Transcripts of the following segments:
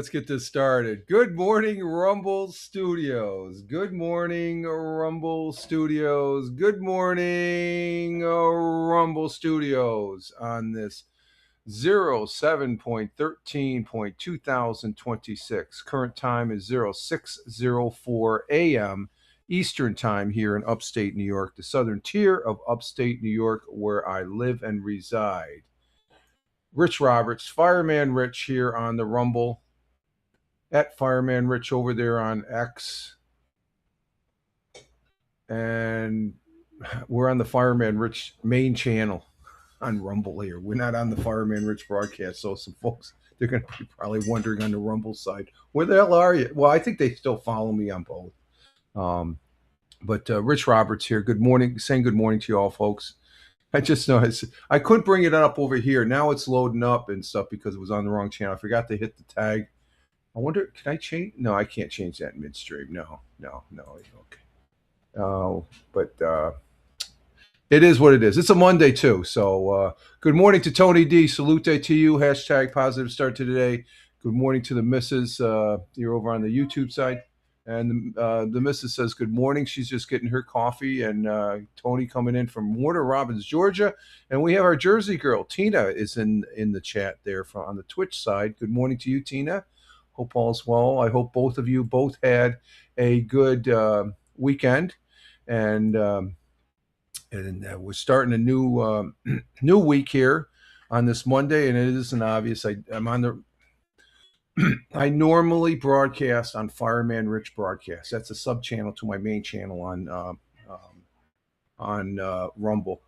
Let's get this started. Good morning, Rumble Studios. Good morning, Rumble Studios. Good morning, Rumble Studios on this 07.13.2026. Current time is 0604 a.m. Eastern Time here in upstate New York, the southern tier of upstate New York, where I live and reside. Rich Roberts, Fireman Rich here on the Rumble, at Fireman Rich over there on X. And we're on the Fireman Rich main channel on Rumble here. We're not on the Fireman Rich broadcast. So some folks, they're going to be probably wondering on the Rumble side, where the hell are you? Well, I think they still follow me on both. But Rich Roberts here. Good morning. Saying good morning to you all, folks. I just noticed I couldn't bring it up over here. Now it's loading up and stuff because it was on the wrong channel. I forgot to hit the tag. I wonder, can I change? No, I can't change that midstream. No. Okay. But it is what it is. It's a Monday too. So good morning to Tony D. Salute to you. Hashtag positive start to today. Good morning to the missus. You're over on the YouTube side. And the missus says good morning. She's just getting her coffee. And Tony coming in from Warner Robins, Georgia. And we have our Jersey girl, Tina, is in the chat there on the Twitch side. Good morning to you, Tina. Hope all's well. I hope both of you both had a good weekend. And we're starting a new new week here on this Monday. And it isn't obvious. I'm on the... I normally broadcast on Fireman Rich Broadcast. That's a sub channel to my main channel on Rumble.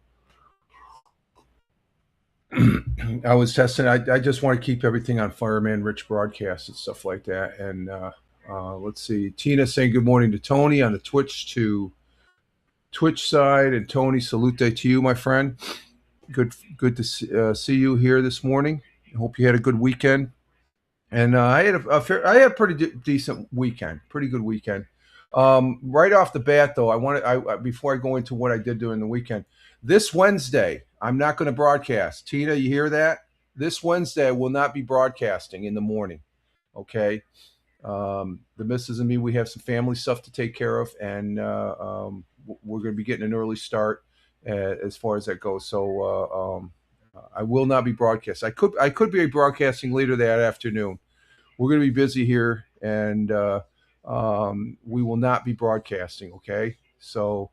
I was testing. I just want to keep everything on Fireman Rich Broadcast and stuff like that. And let's see. Tina saying good morning to Tony on the Twitch side, and Tony, salute to you, my friend. Good to see you here this morning. I hope you had a good weekend. And I had a pretty decent weekend, pretty good weekend. Right off the bat, though, before I go into what I did during the weekend, this Wednesday, I'm not going to broadcast. Tina, you hear that? This Wednesday, I will not be broadcasting in the morning. Okay. The missus and me, we have some family stuff to take care of, and we're going to be getting an early start as far as that goes. So I will not be broadcasting. I could be broadcasting later that afternoon. We're going to be busy here, and we will not be broadcasting. Okay, so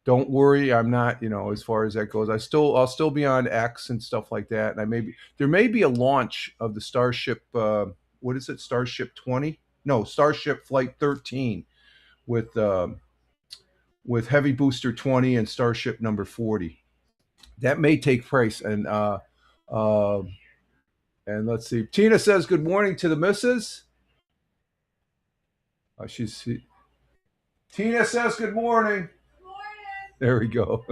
don't worry. I'm not, as far as that goes. I'll still be on X and stuff like that. And there may be a launch of the Starship. What is it? Starship 20? No, Starship Flight 13 with Heavy Booster 20 and Starship number 40. That may take place, and let's see. Tina says good morning to the missus. Tina says good morning. Good morning. There we go.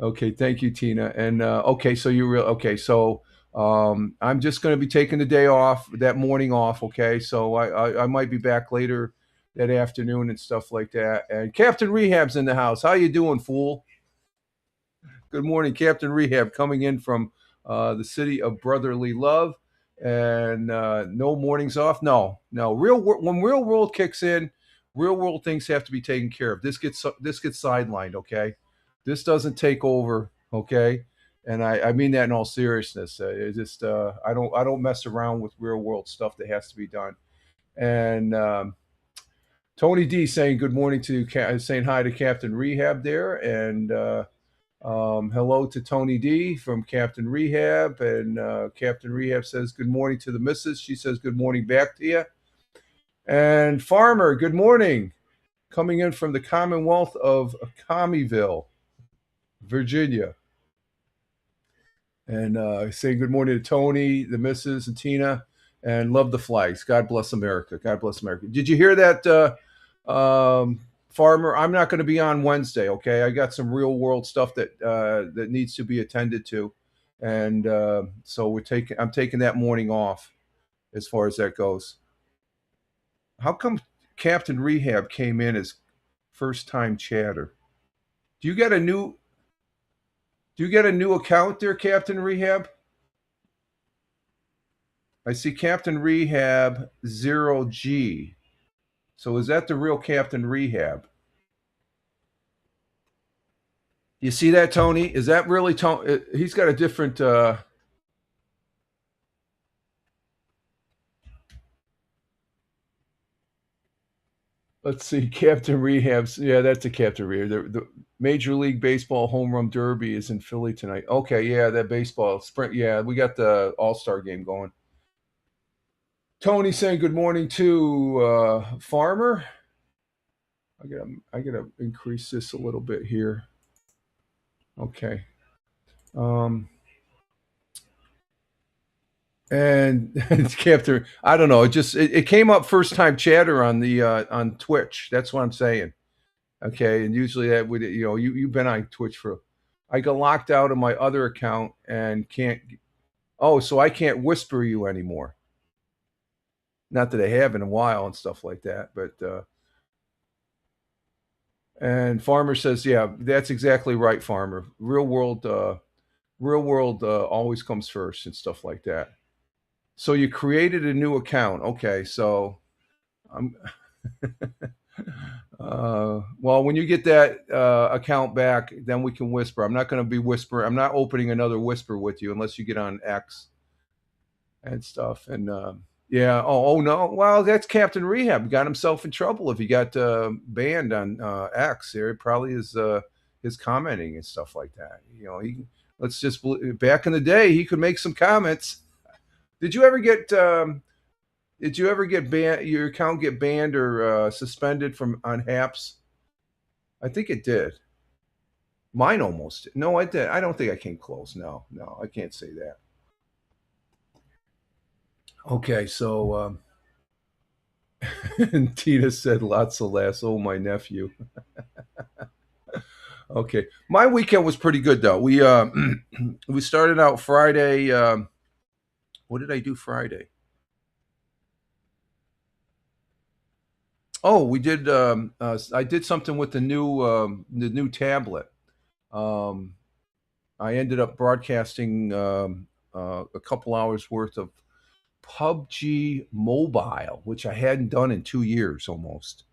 Okay, thank you, Tina. And so I'm just going to be taking the day off, that morning off. Okay, so I might be back later that afternoon and stuff like that. And Captain Rehab's in the house. How you doing, fool? Good morning, Captain Rehab, coming in from the city of brotherly love. And no mornings off. No. When real world kicks in, real world things have to be taken care of. This gets sidelined. Okay, this doesn't take over. Okay, and I mean that in all seriousness. I don't mess around with real world stuff that has to be done. And Tony D saying good morning saying hi to Captain Rehab there, and hello to Tony D from Captain Rehab. And Captain Rehab says good morning to the missus. She says good morning back to you. And Farmer, good morning. Coming in from the Commonwealth of Commeyville, Virginia. And saying good morning to Tony, the missus, and Tina. And love the flags. God bless America. God bless America. Did you hear that, Farmer? I'm not going to be on Wednesday. Okay, I got some real world stuff that needs to be attended to, and so I'm taking that morning off, as far as that goes. How come Captain Rehab came in as first time chatter? Do you get a new account there, Captain Rehab? I see Captain Rehab 0G. So is that the real Captain Rehab? You see that, Tony? Is that really Tony? He's got a different. Let's see, Captain Rehab's. Yeah, that's a Captain Rehab. The Major League Baseball Home Run Derby is in Philly tonight. Okay, yeah, that baseball sprint. Yeah, we got the All Star game going. Tony saying good morning to Farmer. I gotta increase this a little bit here. Okay. Um, and Captain, I don't know. It came up first time chatter on the on Twitch. That's what I'm saying. Okay, and usually that would you've been on Twitch for. I got locked out of my other account and can't. Oh, so I can't whisper you anymore. Not that I have in a while and stuff like that, but and Farmer says, yeah, that's exactly right, Farmer. Real world always comes first and stuff like that. So you created a new account. Okay, so I'm well, when you get that account back, then we can whisper. I'm not going to be whispering. I'm not opening another whisper with you unless you get on X and stuff. And yeah, oh no, well, that's Captain Rehab. Got himself in trouble if he got banned on X. There probably is his commenting and stuff like that. He let's just back in the day, he could make some comments. Did you ever get? Did you ever get banned? Your account get banned or suspended from on Haps? I think it did. Mine almost. No, I did. I don't think I came close. No, no, I can't say that. Okay, so Tina said lots of laughs. Oh, my nephew. Okay, my weekend was pretty good though. We we started out Friday. What did I do Friday? Oh, we did. I did something with the new tablet. Um, I ended up broadcasting a couple hours worth of PUBG Mobile, which I hadn't done in 2 years almost.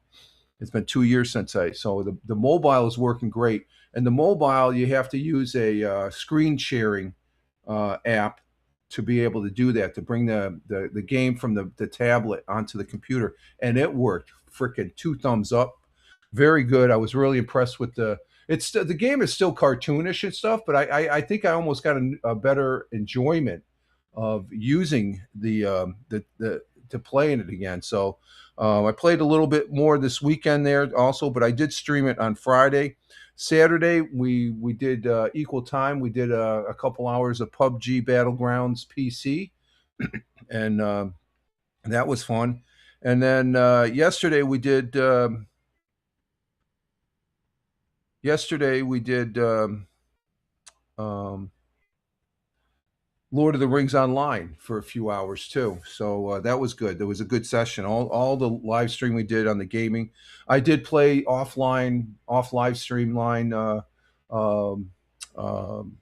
It's been 2 years since so the mobile is working great. And the mobile, you have to use a screen sharing app to be able to do that, to bring the game from the tablet onto the computer. And it worked freaking two thumbs up. Very good. I was really impressed with the game is still cartoonish and stuff, but I think I almost got a better enjoyment of using the to playing it again. So I played a little bit more this weekend there also, but I did stream it on Friday. Saturday we did equal time. We did a couple hours of PUBG Battlegrounds PC, and that was fun. And then yesterday we did um, Lord of the Rings online for a few hours too. So that was good. There was a good session. All the live stream we did on the gaming. I did play offline, off live stream line. Um, um,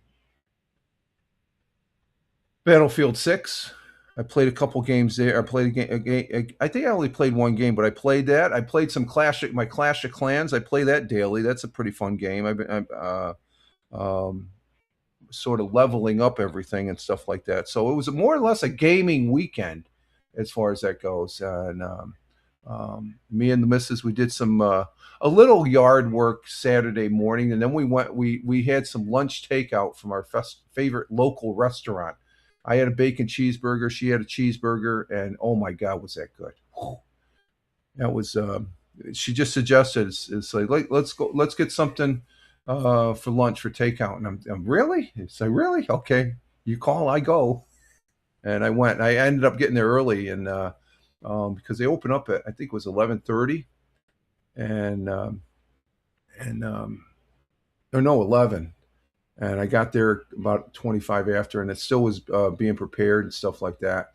Battlefield 6. I played a couple games there. I played a game. I think I only played one game, but I played that. I played some my Clash of Clans. I play that daily. That's a pretty fun game. I've been um, sort of leveling up everything and stuff like that. So it was more or less a gaming weekend as far as that goes. And me and the missus, we did some a little yard work Saturday morning, and then we had some lunch takeout from our favorite local restaurant. I had a bacon cheeseburger, she had a cheeseburger, and oh my god, was that good! That was. She just suggested it's like let's get something for lunch for takeout, and I'm really, it's like really okay. You call, I go, and I went. I ended up getting there early, and because they open up at I think it was 11:30, and and or no 11, and I got there about 25 after, and it still was being prepared and stuff like that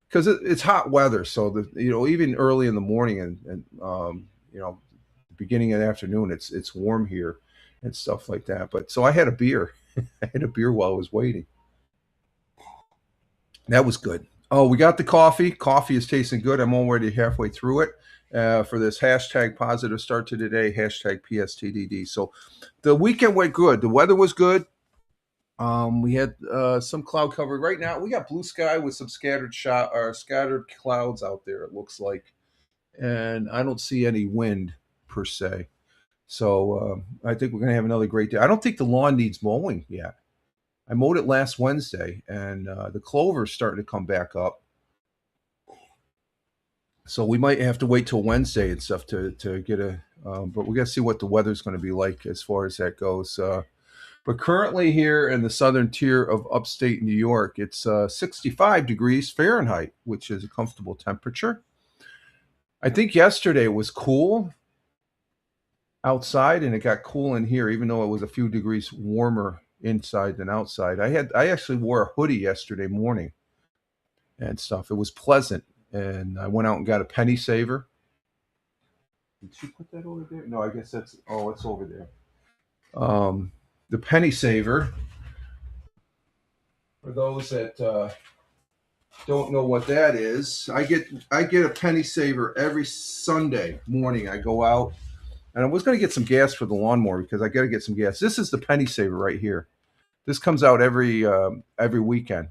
because it's hot weather. So even early in the morning and the beginning of the afternoon, it's warm here and stuff like that. But so I had a beer. I had a beer while I was waiting. That was good. Oh, we got the coffee. Coffee is tasting good. I'm already halfway through it. For this hashtag positive start to today, hashtag PSTDD. So the weekend went good. The weather was good. We had some cloud cover. Right now, we got blue sky with some scattered clouds out there. It looks like, and I don't see any wind per se. So I think we're going to have another great day. I don't think the lawn needs mowing yet. I mowed it last Wednesday, and the clover's starting to come back up. So we might have to wait till Wednesday and stuff to get a. But we got to see what the weather's going to be like as far as that goes. But currently here in the southern tier of upstate New York, it's 65 degrees Fahrenheit, which is a comfortable temperature. I think yesterday it was cool outside, and it got cool in here, even though it was a few degrees warmer inside than outside. I actually wore a hoodie yesterday morning and stuff. It was pleasant, and I went out and got a penny saver. Did she put that over there? No, I guess it's over there. The penny saver, for those that don't know what that is, I get a penny saver every Sunday morning. I go out, and I was going to get some gas for the lawnmower because I got to get some gas. This is the penny saver right here. This comes out every weekend.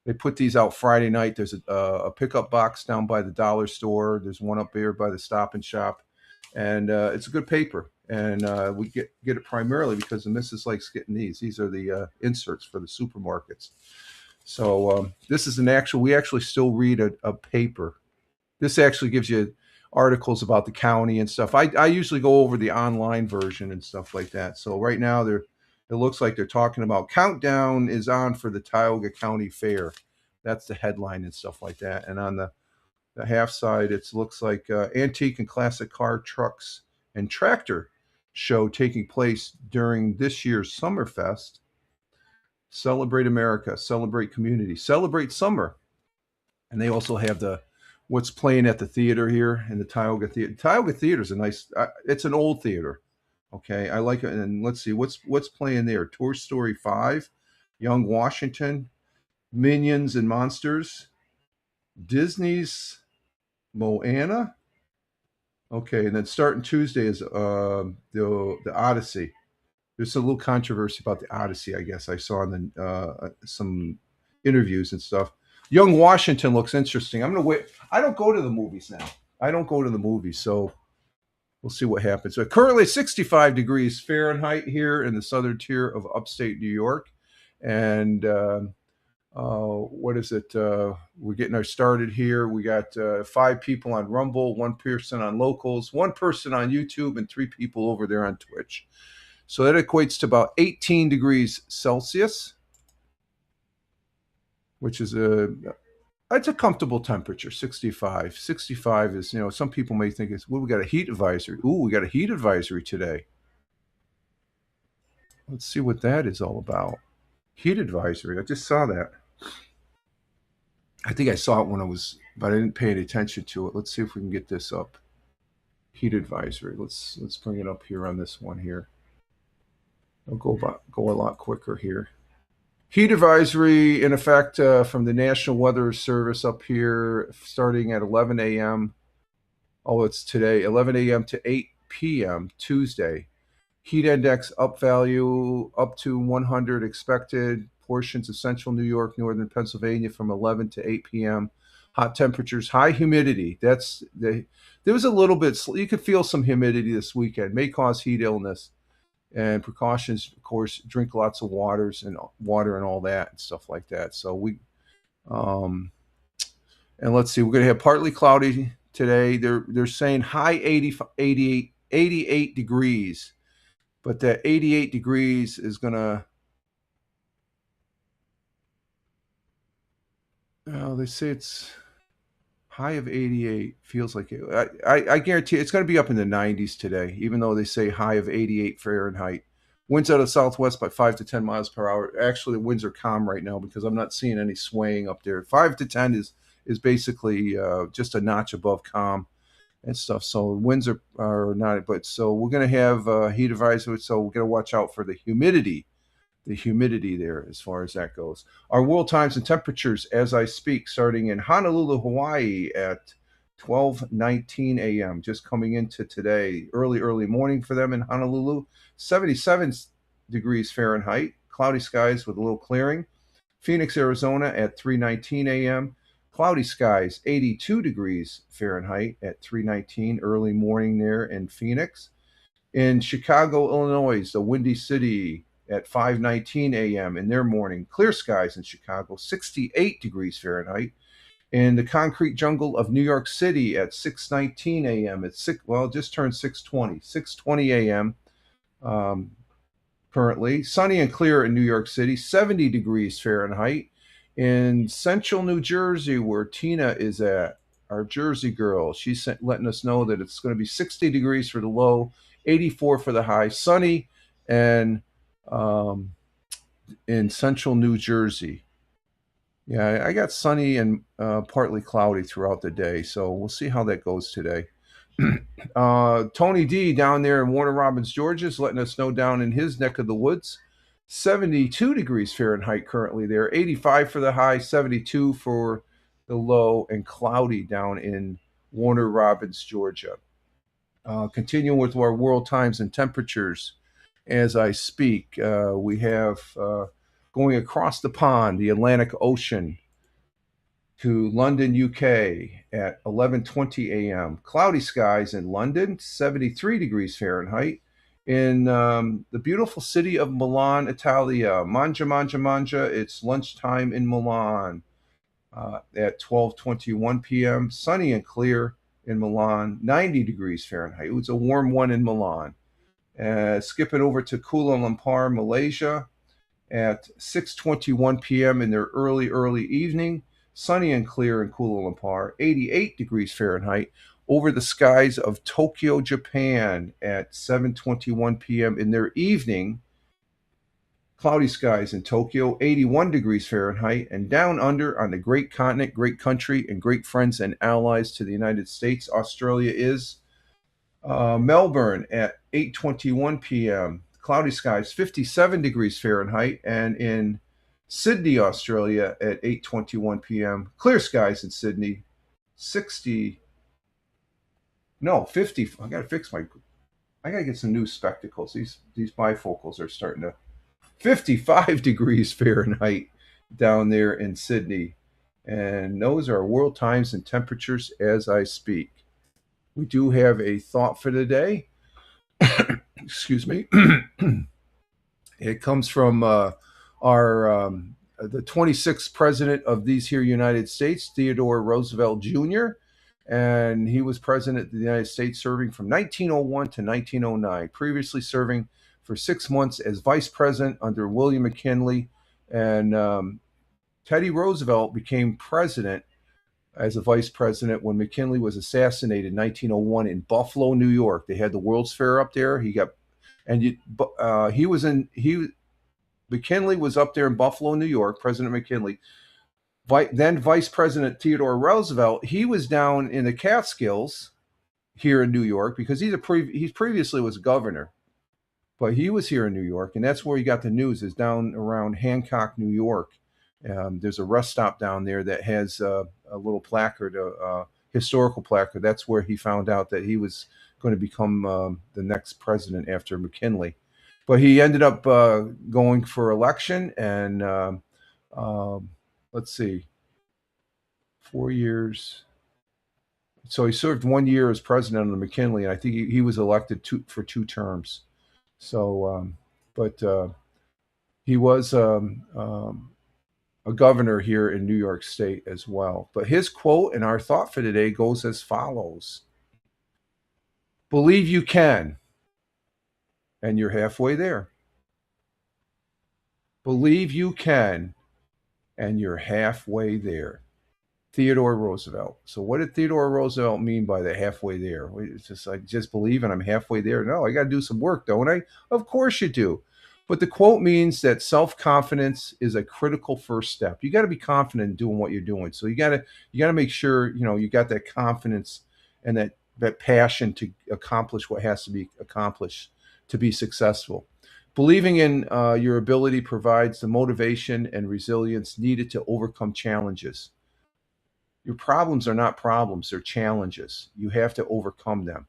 They put these out Friday night. There's a pickup box down by the dollar store. There's one up there by the Stop and Shop, and it's a good paper. And we get it primarily because the missus likes getting these. These are the inserts for the supermarkets. So this is an actual. We actually still read a paper. This actually gives you articles about the county and stuff. I usually go over the online version and stuff like that. So right now it looks like they're talking about countdown is on for the Tioga County Fair. That's the headline and stuff like that. And on the half side, it looks like antique and classic car, trucks, and tractor show taking place during this year's Summerfest. Celebrate America, celebrate community, celebrate summer. And they also have what's playing at the theater here in the Tioga Theater. Tioga Theater is a nice. It's an old theater. Okay, I like it. And let's see what's playing there. Toy Story 5, Young Washington, Minions and Monsters, Disney's Moana. Okay, and then starting Tuesday is the Odyssey. There's a little controversy about the Odyssey, I guess. I saw in some interviews and stuff. Young Washington looks interesting. I'm gonna wait. I don't go to the movies now. I don't go to the movies, so we'll see what happens. So currently 65 degrees Fahrenheit here in the southern tier of upstate New York, and what is it? We're getting our started here. We got 5 people on Rumble, 1 person on Locals, 1 person on YouTube, and 3 people over there on Twitch. So that equates to about 18 degrees Celsius, which is it's a comfortable temperature. 65 is, some people may think it's, well, we got a heat advisory. Ooh, we got a heat advisory today. Let's see what that is all about. Heat advisory. I just saw that. I think I saw it but I didn't pay any attention to it. Let's see if we can get this up. Heat advisory. Let's bring it up here on this one here. I'll go a lot quicker here. Heat advisory in effect from the National Weather Service up here, starting at 11 a.m. Oh, it's today, 11 a.m. to 8 p.m. Tuesday. Heat index up value up to 100 expected. Portions of central New York, northern Pennsylvania from 11 to 8 p.m. Hot temperatures, high humidity. There was a little bit. You could feel some humidity this weekend. May cause heat illness. And precautions, of course, drink lots of water and all that and stuff like that. So and let's see, we're going to have partly cloudy today. They're saying high 88 degrees, but that 88 degrees is going to, they say it's high of 88. Feels like it. I guarantee it's going to be up in the 90s today, even though they say high of 88 Fahrenheit. Winds out of southwest by 5 to 10 miles per hour. Actually, the winds are calm right now because I'm not seeing any swaying up there. 5 to 10 is basically just a notch above calm and stuff. So winds are not, but so we're going to have heat advisory. So we're going to watch out for the humidity the humidity there as far as that goes. Our world times and temperatures as I speak, starting in Honolulu, Hawaii at 12:19 a.m. Just coming into today, early morning for them in Honolulu. 77 degrees Fahrenheit, cloudy skies with a little clearing. Phoenix, Arizona at 3:19 a.m. Cloudy skies, 82 degrees Fahrenheit at 3:19 early morning there in Phoenix. In Chicago, Illinois, the Windy City at 5:19 a.m. in their morning. Clear skies in Chicago, 68 degrees Fahrenheit. In the concrete jungle of New York City at 6:19 a.m. It's just turned 6:20 a.m. Um, currently sunny and clear in New York City, 70 degrees Fahrenheit. In central New Jersey, where Tina is at, our Jersey girl, she's letting us know that it's going to be 60 degrees for the low, 84 for the high, sunny, and um, in central New Jersey. Yeah, I got sunny and partly cloudy throughout the day, so we'll see how that goes today. Tony D down there in Warner Robins, Georgia, is letting us know down in his neck of the woods. 72 degrees Fahrenheit currently there, 85 for the high, 72 for the low, and cloudy down in Warner Robins, Georgia. Continuing with our world times and temperatures as I speak, we have going across the pond, the Atlantic Ocean, to London, UK at 11:20 a.m. Cloudy skies in London, 73 degrees Fahrenheit. In the beautiful city of Milan, Italia, mangia. It's lunchtime in Milan at 12:21 p.m. Sunny and clear in Milan, 90 degrees Fahrenheit. It was a warm one in Milan. Skipping over to Kuala Lumpur, Malaysia at 6:21 p.m. in their early evening. Sunny and clear in Kuala Lumpur, 88 degrees Fahrenheit. Over the skies of Tokyo, Japan at 7:21 p.m. in their evening. Cloudy skies in Tokyo, 81 degrees Fahrenheit. And down under on the great continent, great country, and great friends and allies to the United States, Australia is Melbourne at 8:21 p.m. Cloudy skies, 57 degrees Fahrenheit. And in Sydney, Australia at 8:21 p.m. Clear skies in Sydney, 50. I gotta get some new spectacles. These bifocals are starting to 55 degrees Fahrenheit down there in Sydney. And those are world times and temperatures as I speak. We do have a thought for the day. Excuse me. It comes from our the 26th president of these here United States, Theodore Roosevelt Jr., and he was president of the United States serving from 1901 to 1909, previously serving for 6 months as vice president under William McKinley. And Teddy Roosevelt became president as a vice president when McKinley was assassinated in 1901 in Buffalo, New York. They had the World's Fair up there. McKinley was up there in Buffalo, New York, President McKinley. Then Vice President Theodore Roosevelt, he was down in the Catskills here in New York because he previously was governor, but he was here in New York, and that's where he got the news, is down around Hancock, New York. There's a rest stop down there that has a little placard, a historical placard. That's where he found out that he was going to become the next president after McKinley. But he ended up going for election, and let's see, 4 years. So he served 1 year as president under McKinley, and I think he was elected for 2 terms. So, but he was a governor here in New York State as well. But his quote and our thought for today goes as follows: believe you can, and you're halfway there. Believe you can, and you're halfway there. Theodore Roosevelt. So what did Theodore Roosevelt mean by the halfway there? It's just like, just believe and I'm halfway there. No, I got to do some work, don't I? Of course you do. But the quote means that self-confidence is a critical first step. You got to be confident in doing what you're doing. So you got to make sure, you got that confidence and that passion to accomplish what has to be accomplished to be successful. Believing in your ability provides the motivation and resilience needed to overcome challenges. Your problems are not problems, they're challenges. You have to overcome them.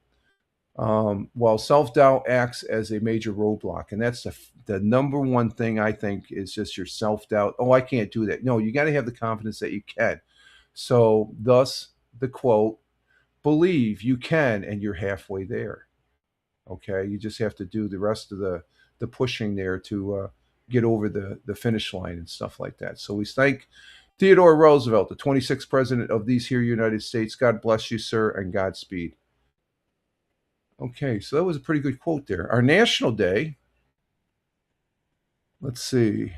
While self doubt acts as a major roadblock, and that's the number one thing I think is just your self doubt. Oh, I can't do that. No, you got to have the confidence that you can. So, thus the quote: "Believe you can, and you're halfway there." Okay, you just have to do the rest of the pushing there to get over the finish line and stuff like that. So we thank Theodore Roosevelt, the 26th president of these here United States. God bless you, sir, and Godspeed. Okay, so that was a pretty good quote there. Our national day, let's see.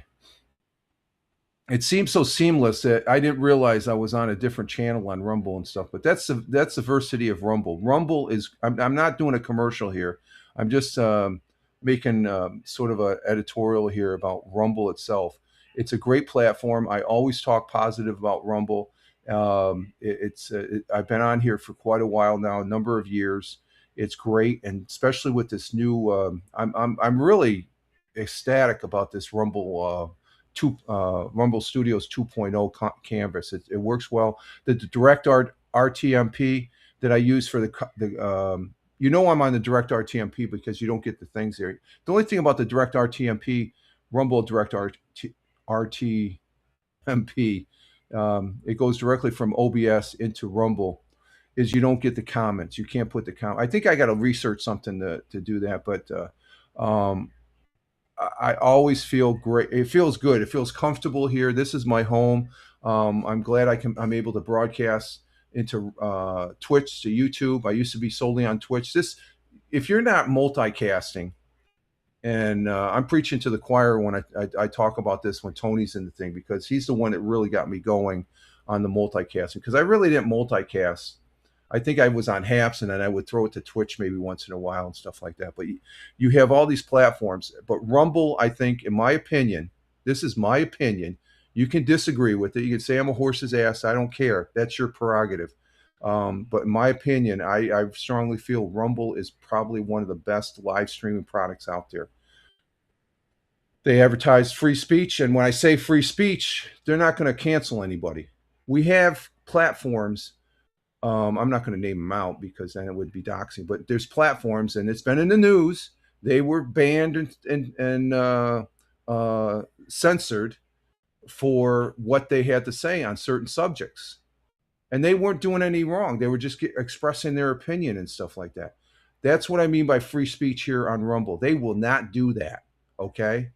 It seems so seamless that I didn't realize I was on a different channel on Rumble and stuff. But that's the versity of Rumble. Rumble is. I'm not doing a commercial here. I'm just making sort of an editorial here about Rumble itself. It's a great platform. I always talk positive about Rumble. I've been on here for quite a while now, a number of years. It's great, and especially with this new. I'm really ecstatic about this Rumble Studios 2.0 canvas. It works well. The DirectArt RTMP that I use for I'm on the Direct RTMP because you don't get the things there. The only thing about the Direct RTMP, Rumble Direct RTMP, it goes directly from OBS into Rumble, is you don't get the comments. You can't put the comment. I think I got to research something to do that, but I always feel great. It feels good. It feels comfortable here. This is my home. I'm glad I'm able to broadcast into Twitch to YouTube. I used to be solely on Twitch. If you're not multicasting, and I'm preaching to the choir when I talk about this when Tony's in the thing, because he's the one that really got me going on the multicasting, because I really didn't multicast. I think I was on Haps, and then I would throw it to Twitch maybe once in a while and stuff like that. But you have all these platforms. But Rumble, I think, in my opinion, this is my opinion. You can disagree with it. You can say I'm a horse's ass. I don't care. That's your prerogative. But in my opinion, I strongly feel Rumble is probably one of the best live streaming products out there. They advertise free speech. And when I say free speech, they're not going to cancel anybody. We have platforms. I'm not going to name them out because then it would be doxing. But there's platforms, and it's been in the news. They were banned and censored for what they had to say on certain subjects, and they weren't doing any wrong. They were just expressing their opinion and stuff like that. That's what I mean by free speech here on Rumble. They will not do that. Okay.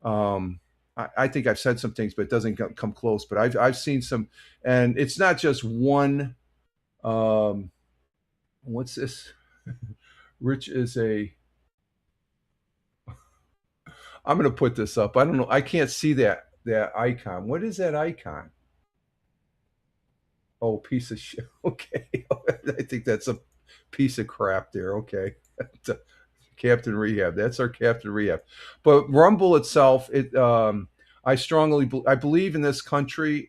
I think I've said some things, but it doesn't come close. But I've seen some, and it's not just one. What's this? Rich is a. I'm going to put this up. I don't know. I can't see that icon. What is that icon? Oh, piece of shit. Okay. I think that's a piece of crap there. Okay. Captain Rehab. That's our Captain Rehab. But Rumble itself, I believe in this country.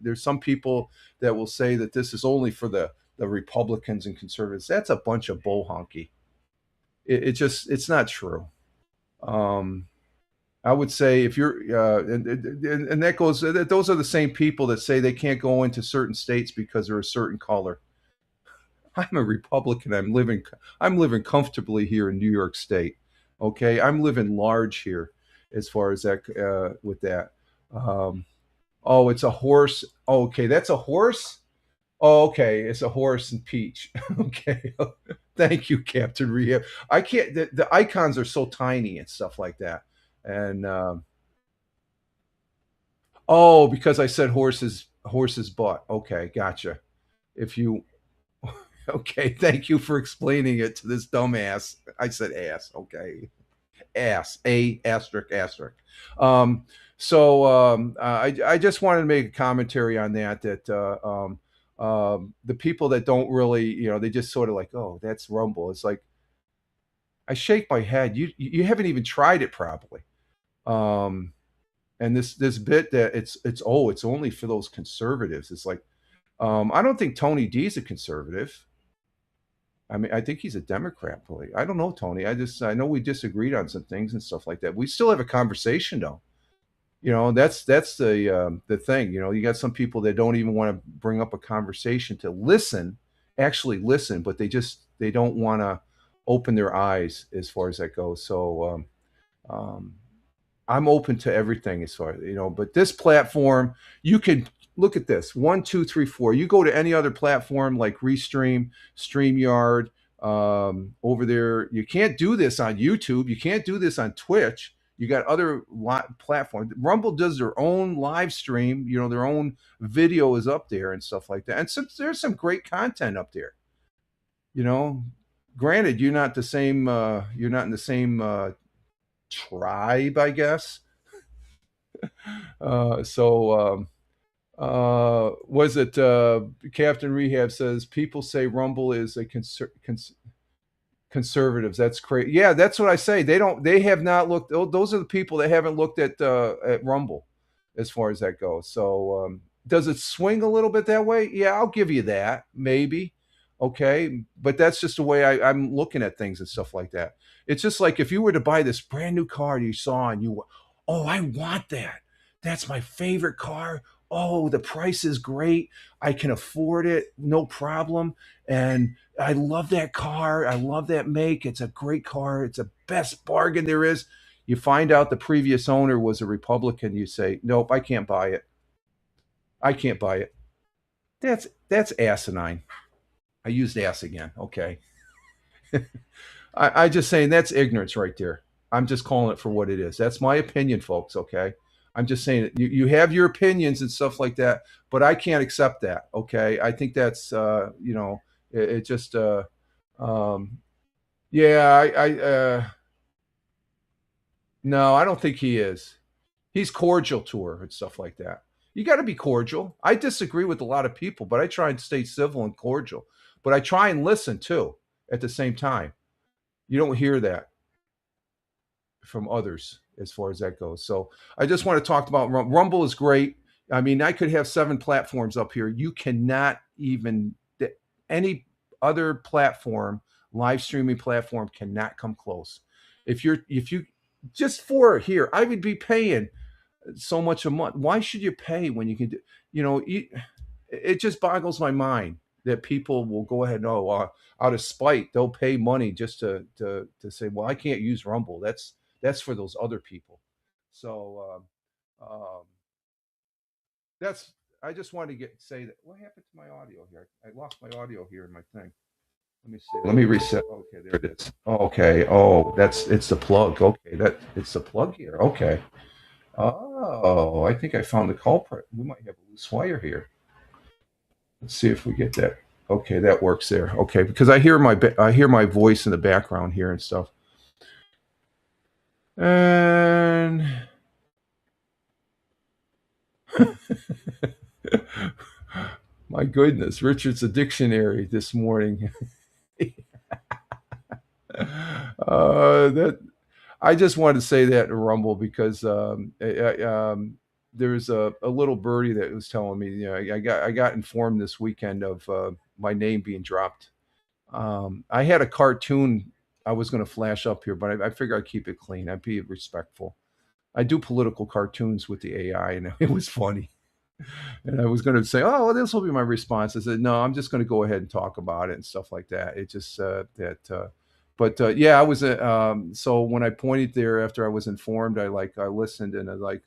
There's some people that will say that this is only for the Republicans and conservatives. That's a bunch of bull honky. It's not true. I would say if you're, and that goes, those are the same people that say they can't go into certain states because they're a certain color. I'm a Republican. I'm living comfortably here in New York State. Okay, I'm living large here, as far as that with that. Oh, it's a horse. Oh, okay, that's a horse. Oh, okay, it's a horse and peach. Okay, thank you, Captain Rehab. I can't. The icons are so tiny and stuff like that. And oh, because I said horse's butt. Okay, gotcha. If you okay, thank you for explaining it to this dumbass. I said ass. Okay, ass. A asterisk asterisk. I just wanted to make a commentary on that. The people that don't really, they just sort of like, oh, that's Rumble. It's like I shake my head. You haven't even tried it properly. And this bit that it's only for those conservatives. It's like I don't think Tony D is a conservative. I mean, I think he's a Democrat, Billy. I don't know, Tony. I know we disagreed on some things and stuff like that. We still have a conversation, though. That's the thing. You got some people that don't even want to bring up a conversation to listen, actually listen, but they don't want to open their eyes as far as that goes. So um, I'm open to everything as far but this platform, you can look at this 1, 2, 3, 4. You go to any other platform like Restream, StreamYard, over there. You can't do this on YouTube. You can't do this on Twitch. You got other platforms. Rumble does their own live stream. Their own video is up there and stuff like that. And there's some great content up there. You know, Granted, you're not the same. You're not in the same tribe, I guess. Was it Captain Rehab says people say Rumble is a conservatives. That's crazy. Yeah, that's what I say. They have not looked. Those are the people that haven't looked at Rumble as far as that goes. So does it swing a little bit that way? Yeah, I'll give you that. Maybe. Okay, but that's just the way I'm looking at things and stuff like that. It's just like if you were to buy this brand new car you saw and oh, I want that. That's my favorite car. Oh, the price is great. I can afford it, no problem. And I love that car. I love that make. It's a great car. It's the best bargain there is. You find out the previous owner was a Republican. You say, nope, I can't buy it. I can't buy it. That's asinine. I used ass again. Okay. I just saying that's ignorance right there. I'm just calling it for what it is. That's my opinion, folks. Okay. I'm just saying it. You have your opinions and stuff like that, but I can't accept that. Okay. I think that's, it just, um, yeah, no, I don't think he is. He's cordial to her and stuff like that. You got to be cordial. I disagree with a lot of people, but I try and stay civil and cordial. But I try and listen too at the same time. You don't hear that from others as far as that goes. So I just want to talk about Rumble is great. I mean, I could have 7 platforms up here. You cannot even any other platform, live streaming platform cannot come close. If you just for here, I would be paying so much a month. Why should you pay when you can do, it just boggles my mind that people will go ahead and out of spite they'll pay money just to say, well, I can't use Rumble. That's for those other people. So that's I just wanted to say that. What happened to my audio here? I lost my audio here in my thing. Let me see. Let me reset. Okay, there it is. Okay. Oh, it's the plug. Okay, it's the plug here. Okay. Oh, I think I found the culprit. We might have a loose wire here. Let's see if we get that. Okay, that works there. Okay, because I hear my voice in the background here and stuff. And my goodness, Richard's a dictionary this morning. That I just wanted to say that in Rumble because there's a little birdie that was telling me, I got informed this weekend of my name being dropped. I had a cartoon I was going to flash up here, but I figure I'd keep it clean. I'd be respectful. I do political cartoons with the AI, and it was funny. And I was going to say, oh, well, this will be my response. I said, no, I'm just going to go ahead and talk about it and stuff like that. It just yeah, I was. So when I pointed there after I was informed, I listened and I like,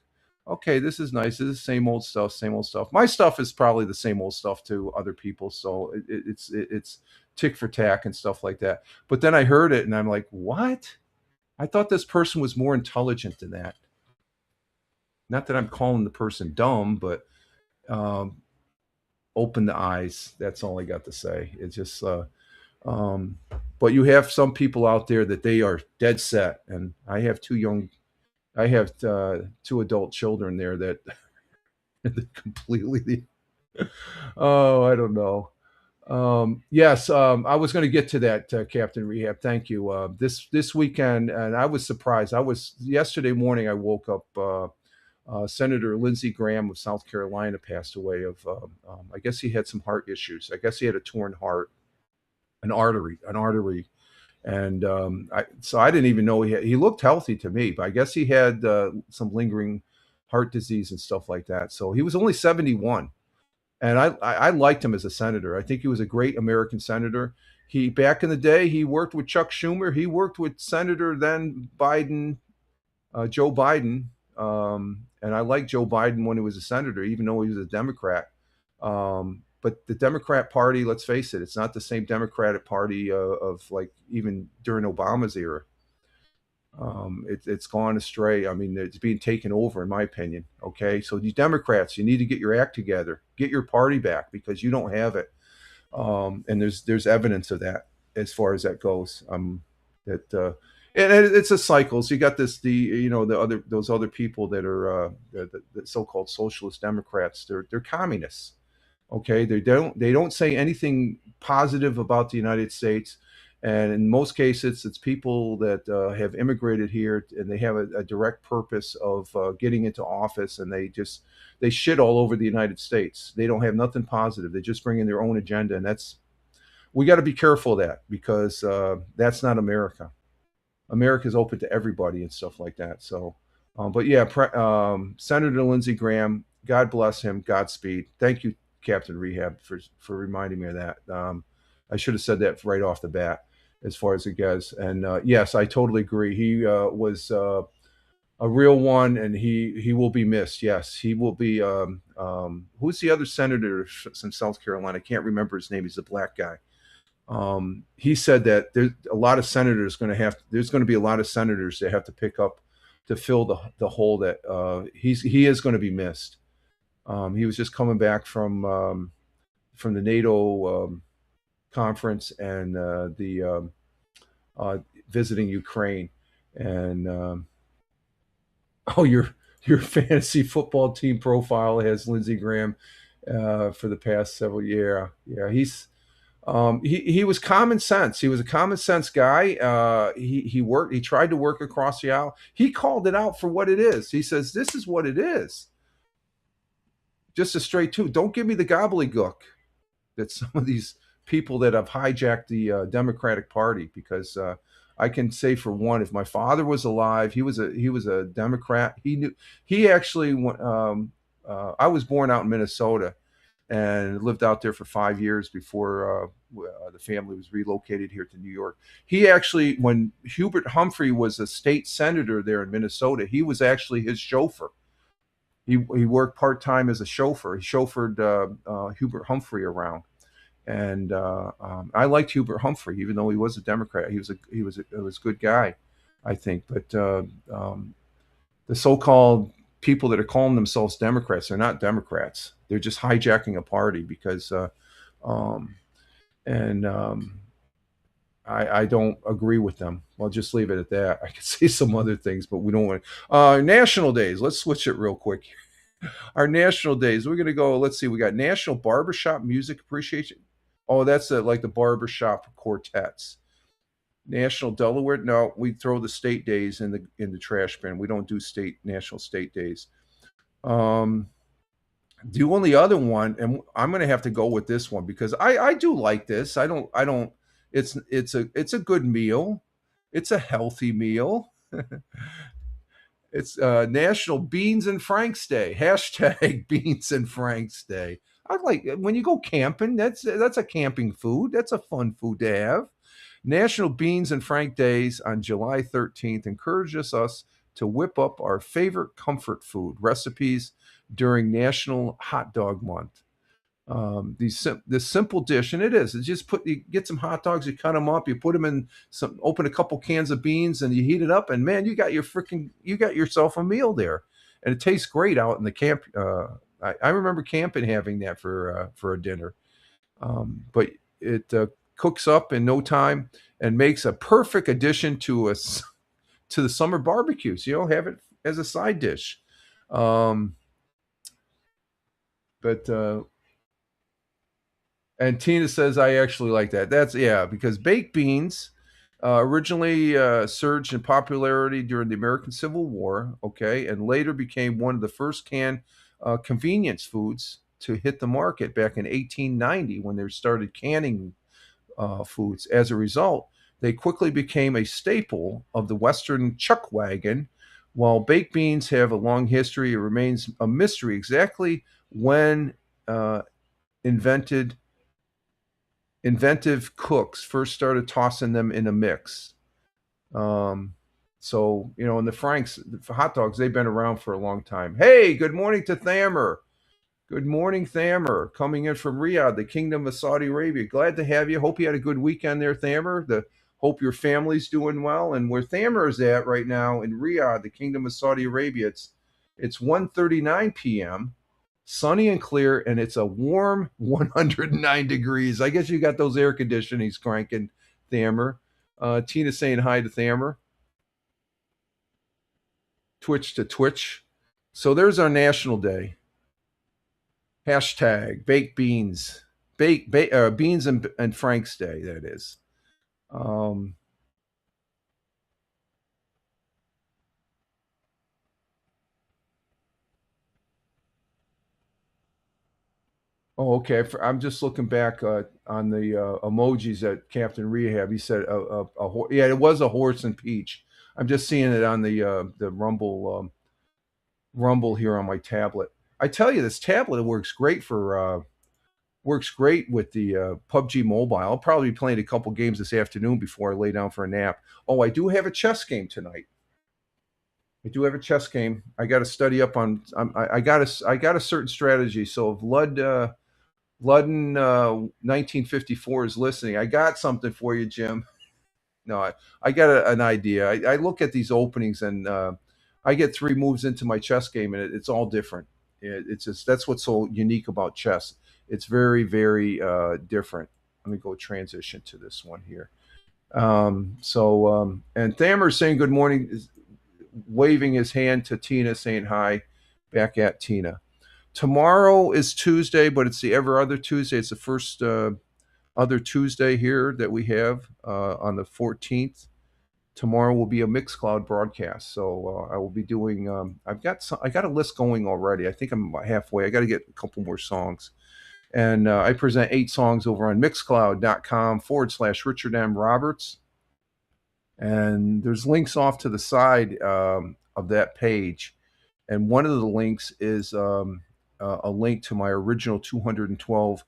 okay, this is nice. This is same old stuff, same old stuff. My stuff is probably the same old stuff to other people, so it's tick for tack and stuff like that. But then I heard it and I'm like, what? I thought this person was more intelligent than that. Not that I'm calling the person dumb, but um, open the eyes. That's all I got to say. It's just, um, but you have some people out there that they are dead set, and I have I have 2 adult children there that completely. Oh, I don't know. Yes, I was going to get to that, Captain Rehab. Thank you. This weekend, and I was surprised. I was yesterday morning. I woke up. Senator Lindsey Graham of South Carolina passed away of. I guess he had some heart issues. I guess he had a torn heart, an artery. And so I didn't even know he looked healthy to me, but I guess he had some lingering heart disease and stuff like that. So he was only 71, and I liked him as a senator. I think he was a great American senator. He back in the day he worked with Chuck Schumer. He worked with Senator then Biden, Joe Biden, and I liked Joe Biden when he was a senator, even though he was a Democrat. But the Democrat Party, let's face it, it's not the same Democratic Party of like even during Obama's era. It's gone astray. I mean, it's being taken over, in my opinion. Okay, so you Democrats, you need to get your act together, get your party back because you don't have it, and there's evidence of that as far as that goes. That and it's a cycle. So you got the other those other people that are the so-called socialist Democrats. They're communists. Okay, they don't say anything positive about the United States, and in most cases, it's people that have immigrated here and they have a direct purpose of getting into office, and they shit all over the United States. They don't have nothing positive. They just bring in their own agenda, and that's we got to be careful of that because that's not America. America is open to everybody and stuff like that. So, but yeah, Senator Lindsey Graham, God bless him, Godspeed. Thank you, Captain Rehab, for reminding me of that. I should have said that right off the bat, as far as it goes. And yes, I totally agree. He was a real one, and he will be missed. Yes, he will be. Who's the other senator from South Carolina? I can't remember his name. He's a black guy. He said that there's a lot of senators going to have. There's going to be a lot of senators that have to pick up to fill the hole that he is going to be missed. He was just coming back from the NATO conference and visiting Ukraine. And oh, your fantasy football team profile has Lindsey Graham for the past several years. Yeah, he was common sense. He was a common sense guy. He worked. He tried to work across the aisle. He called it out for what it is. He says, "This is what it is." Just a straight to. Don't give me the gobbledygook that some of these people that have hijacked the Democratic Party. Because I can say for one, if my father was alive, he was a Democrat. He knew. He actually. I was born out in Minnesota and lived out there for 5 years before the family was relocated here to New York. He actually, when Hubert Humphrey was a state senator there in Minnesota, he was actually his chauffeur. He worked part time as a chauffeur. He chauffeured Hubert Humphrey around, and I liked Hubert Humphrey, even though he was a Democrat. He was a good guy, I think. But the so-called people that are calling themselves Democrats, they're not Democrats. They're just hijacking a party because, and I don't agree with them. I'll just leave it at that. I could say some other things, but we don't want national days. Let's switch it real quick. Our national days. We're gonna go. Let's see. We got National Barbershop Music Appreciation. Oh, that's like the barbershop quartets. National Delaware. No, we throw the state days in the trash bin. We don't do national state days. The only other one, and I'm going to have to go with this one because I do like this. I don't. It's a good meal. It's a healthy meal. It's National Beans and Franks Day. Hashtag Beans and Franks Day. I like when you go camping. That's a camping food. That's a fun food to have. National Beans and Frank Days on July 13th encourages us to whip up our favorite comfort food recipes during National Hot Dog Month. This simple dish, and it's just you get some hot dogs, you cut them up, you put them in open a couple cans of beans, and you heat it up, and man, you got yourself a meal there, and it tastes great out in the camp. I remember camping having that for a dinner, but it cooks up in no time and makes a perfect addition to the summer barbecues. Have it as a side dish. But and Tina says I actually like that. That's because baked beans originally surged in popularity during the American Civil War, okay, and later became one of the first canned convenience foods to hit the market back in 1890 when they started canning foods. As a result, they quickly became a staple of the Western chuck wagon. While baked beans have a long history, it remains a mystery exactly when uh, invented inventive cooks first started tossing them in a mix. Um, so, and the Franks, the hot dogs, they've been around for a long time. Hey, good morning to Thamer. Good morning, Thamer, coming in from Riyadh, the Kingdom of Saudi Arabia. Glad to have you. Hope you had a good weekend there, Thamer. Hope your family's doing well. And where Thamer is at right now in Riyadh, the Kingdom of Saudi Arabia, it's 1:39 p.m., sunny and clear, and it's a warm 109 degrees. I guess you got those air conditionings cranking, Thamer. Tina saying hi to Thamer. Twitch to Twitch. So there's our national day. Hashtag baked beans, beans and Frank's Day. That is. Um, oh, okay. I'm just looking back on the emojis that Captain Rehab. He said yeah, it was a horse and peach. I'm just seeing it on the Rumble here on my tablet. I tell you, this tablet works great with the PUBG Mobile. I'll probably be playing a couple games this afternoon before I lay down for a nap. Oh, I do have a chess game tonight. I do have a chess game. I got to study up on. I got a certain strategy. So if Ludden 1954 is listening, I got something for you, Jim. No, I got an idea. I look at these openings and I get three moves into my chess game and it's all different. It's just that's what's so unique about chess. It's very, very different. Let me go transition to this one here. And Thamer's saying good morning, waving his hand to Tina, saying hi back at Tina. Tomorrow is Tuesday, but it's the ever other Tuesday. It's the first other Tuesday here that we have on the 14th. Tomorrow will be a Mixcloud broadcast, so I will be doing. I got a list going already. I think I'm about halfway. I got to get a couple more songs, and I present 8 songs over on Mixcloud.com/Richard M. Roberts, and there's links off to the side of that page, and one of the links is a link to my original 212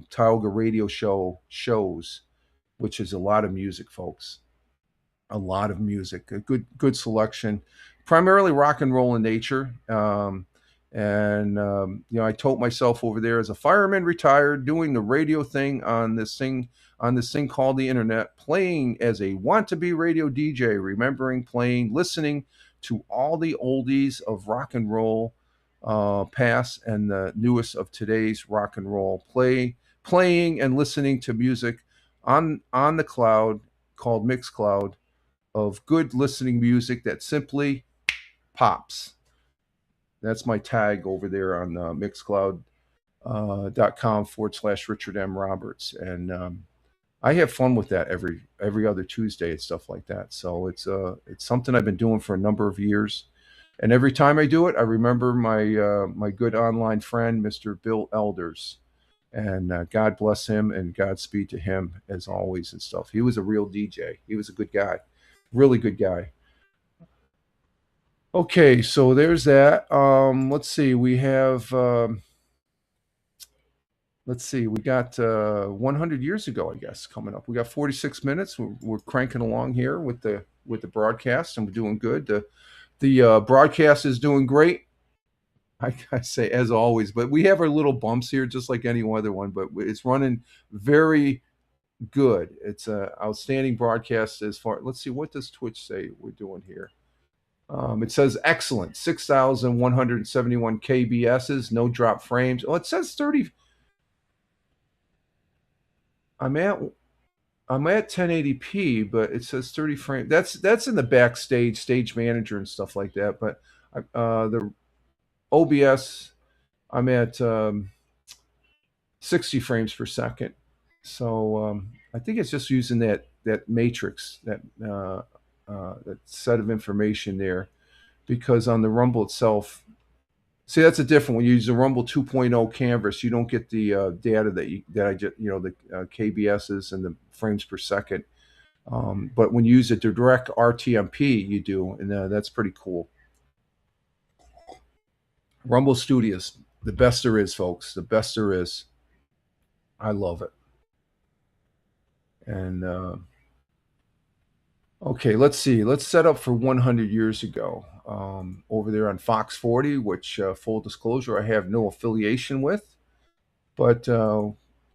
Tioga radio shows, which is a lot of music, folks. A lot of music, a good selection, primarily rock and roll in nature. I told myself over there as a fireman retired, doing the radio thing on this thing called the internet, playing as a want to be radio DJ, remembering playing, listening to all the oldies of rock and roll, past and the newest of today's rock and roll, playing and listening to music on the cloud called Mixcloud, of good listening music that simply pops. That's my tag over there on Mixcloud.com/Richard M. Roberts. And I have fun with that every other Tuesday and stuff like that. So it's something I've been doing for a number of years. And every time I do it, I remember my good online friend, Mr. Bill Elders. And God bless him and Godspeed to him as always and stuff. He was a real DJ. He was a good guy. Really good guy. Okay, so there's that. Let's see. We have. Let's see. We got 100 years ago, I guess, coming up. We got 46 minutes. We're cranking along here with the broadcast, and we're doing good. The broadcast is doing great. I say as always, but we have our little bumps here, just like any other one. But it's running very good. It's an outstanding broadcast as far. Let's see, what does Twitch say we're doing here? It says excellent, 6,171 KBSs, no drop frames. Oh, it says 30. I'm at 1080p, but it says 30 frames. That's in the backstage, stage manager and stuff like that. But the OBS, I'm at 60 frames per second. So I think it's just using that matrix, that set of information there, because on the Rumble itself, See, that's a different when you use the Rumble 2.0 canvas. You don't get the data that I just the KBSs and the frames per second. But when you use the direct RTMP, you do, and that's pretty cool. Rumble Studios, the best there is, folks. The best there is. I love it. And okay, let's see. Let's set up for 100 years ago. Over there on Fox 40, which full disclosure, I have no affiliation with, but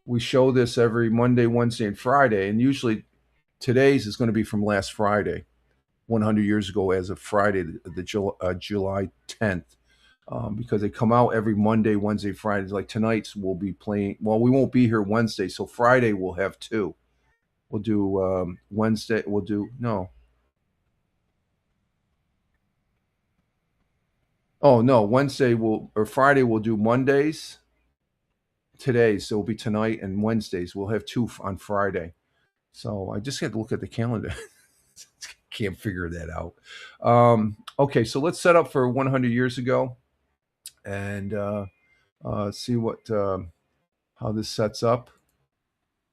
we show this every Monday, Wednesday, and Friday, and usually today's is going to be from last Friday, 100 years ago, as of Friday, July 10th. Because they come out every Monday, Wednesday, Friday. Like tonight's, we'll be playing. Well, we won't be here Wednesday, so Friday we'll have two. We'll do Wednesday. We'll do no. Oh no, Wednesday or Friday we'll do Mondays. Today, so it'll be tonight and Wednesdays. We'll have two on Friday. So I just had to look at the calendar. Can't figure that out. Okay, so let's set up for 100 years ago, and see what how this sets up.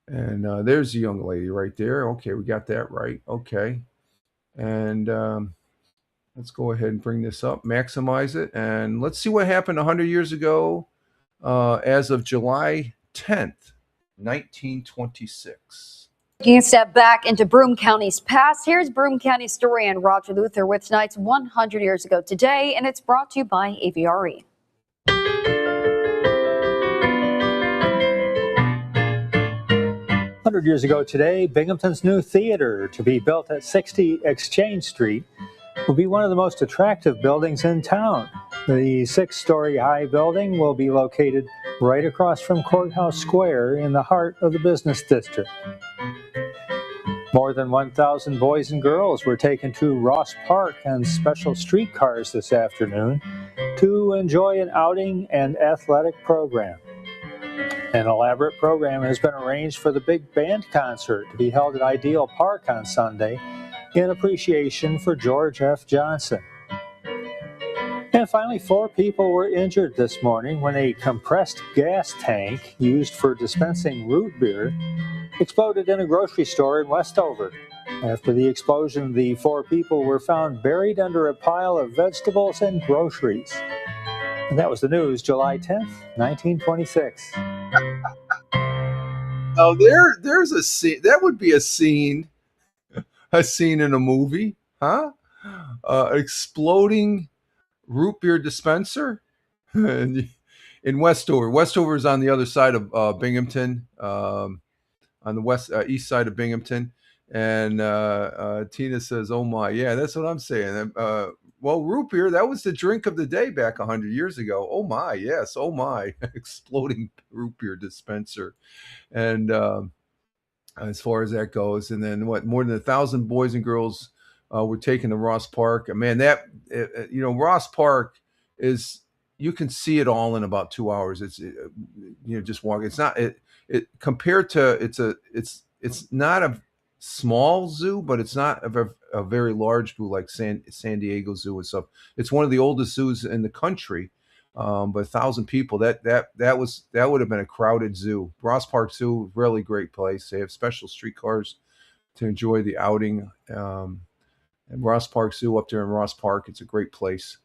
And there's the young lady right there. Okay, we got that right. Okay, and let's go ahead and bring this up, maximize it, and let's see what happened 100 years ago, as of July 10th, 1926. Taking a step back into Broome County's past, here's Broome County historian Roger Luther with tonight's 100 Years Ago Today, and it's brought to you by AVRE. 100 years ago today, Binghamton's new theater, to be built at 60 Exchange Street, will be one of the most attractive buildings in town. The 6-story high building will be located right across from Courthouse Square in the heart of the business district. More than 1,000 boys and girls were taken to Ross Park on special streetcars this afternoon to enjoy an outing and athletic program. An elaborate program has been arranged for the big band concert to be held at Ideal Park on Sunday in appreciation for George F. Johnson. And finally, 4 people were injured this morning when a compressed gas tank used for dispensing root beer exploded in a grocery store in Westover. After the explosion, the 4 people were found buried under a pile of vegetables and groceries. And that was the news, July 10th, 1926. Oh, there's a scene. That would be a scene in a movie, huh? Exploding root beer dispenser in Westover. Westover is on the other side of Binghamton, on the east side of Binghamton. And Tina says, "Oh my, yeah, that's what I'm saying." Well, root beer, that was the drink of the day back 100 years ago. Oh my, yes, oh my, exploding root beer dispenser. And as far as that goes, and then more than 1,000 boys and girls were taken to Ross Park. And man, Ross Park is, you can see it all in about 2 hours. It's just walk. It's not it compared to it's not a small zoo, but it's not a very large zoo like San Diego Zoo and stuff. It's one of the oldest zoos in the country. But 1,000 people, that would have been a crowded zoo. Ross Park Zoo, really great place. They have special streetcars to enjoy the outing. And Ross Park Zoo up there in Ross Park, it's a great place.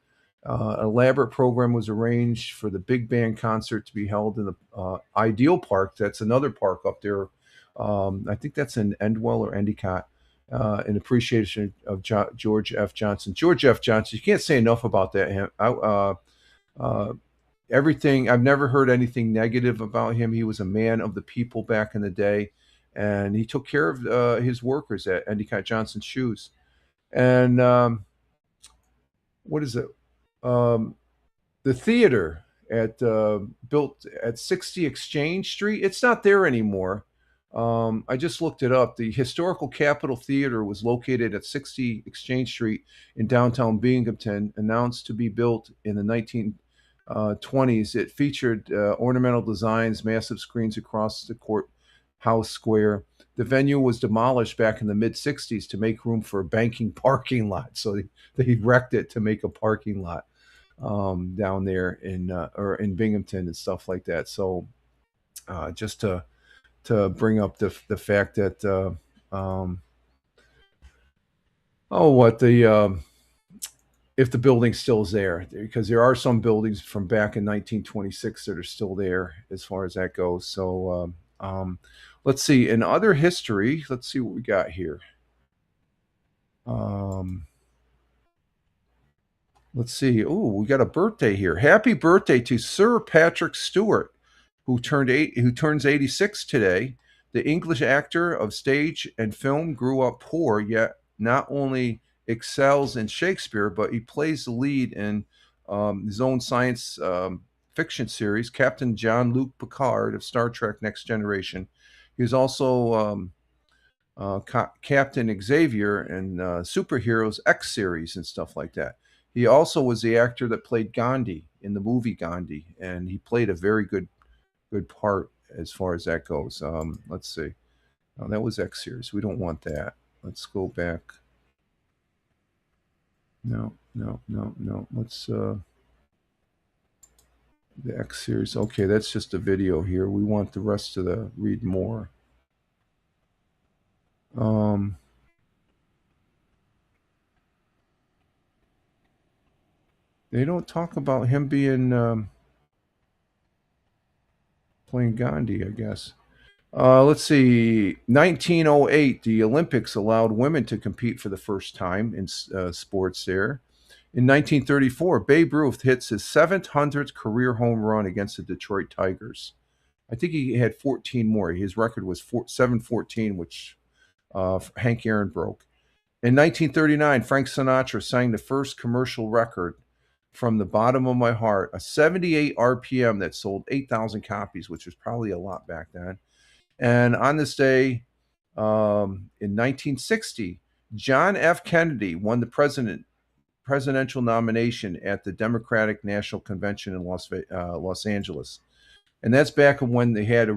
An elaborate program was arranged for the big band concert to be held in the Ideal Park. That's another park up there. I think that's in Endwell or Endicott, in appreciation of George F. Johnson. George F. Johnson, you can't say enough about that. Everything, I've never heard anything negative about him. He was a man of the people back in the day, and he took care of his workers at Endicott Johnson Shoes. And what is it? The theater built at 60 Exchange Street. It's not there anymore. I just looked it up. The Historical Capitol Theater was located at 60 Exchange Street in downtown Binghamton, announced to be built in the 1920s. It featured ornamental designs, massive screens across the courthouse square. The venue was demolished back in the mid-'60s to make room for a banking parking lot. So they wrecked it to make a parking lot. down there in or in Binghamton and stuff like that. So just to bring up the fact that what the if the building still is there, because there are some buildings from back in 1926 that are still there as far as that goes. So let's see. In other history, let's see what we got here. Let's see. Oh, we got a birthday here. Happy birthday to Sir Patrick Stewart, who turns 86 today. The English actor of stage and film grew up poor, yet not only excels in Shakespeare, but he plays the lead in his own science fiction series, Captain Jean-Luc Picard of Star Trek Next Generation. He was also Captain Xavier in Superheroes X series and stuff like that. He also was the actor that played Gandhi in the movie Gandhi, and he played a very good part as far as that goes. Let's see. Oh, that was X series. We don't want that. Let's go back. No. Let's the X series. Okay, that's just a video here. We want the rest of the read more. They don't talk about him being playing Gandhi, I guess. Let's see. 1908, the Olympics allowed women to compete for the first time in sports there. In 1934, Babe Ruth hits his 700th career home run against the Detroit Tigers. I think he had 14 more. His record was 714, which Hank Aaron broke. In 1939, Frank Sinatra sang the first commercial record, From the Bottom of My Heart, a 78 RPM that sold 8,000 copies, which was probably a lot back then. And on this day, in 1960, John F. Kennedy won the presidential nomination at the Democratic National Convention in Los Angeles. And that's back when they had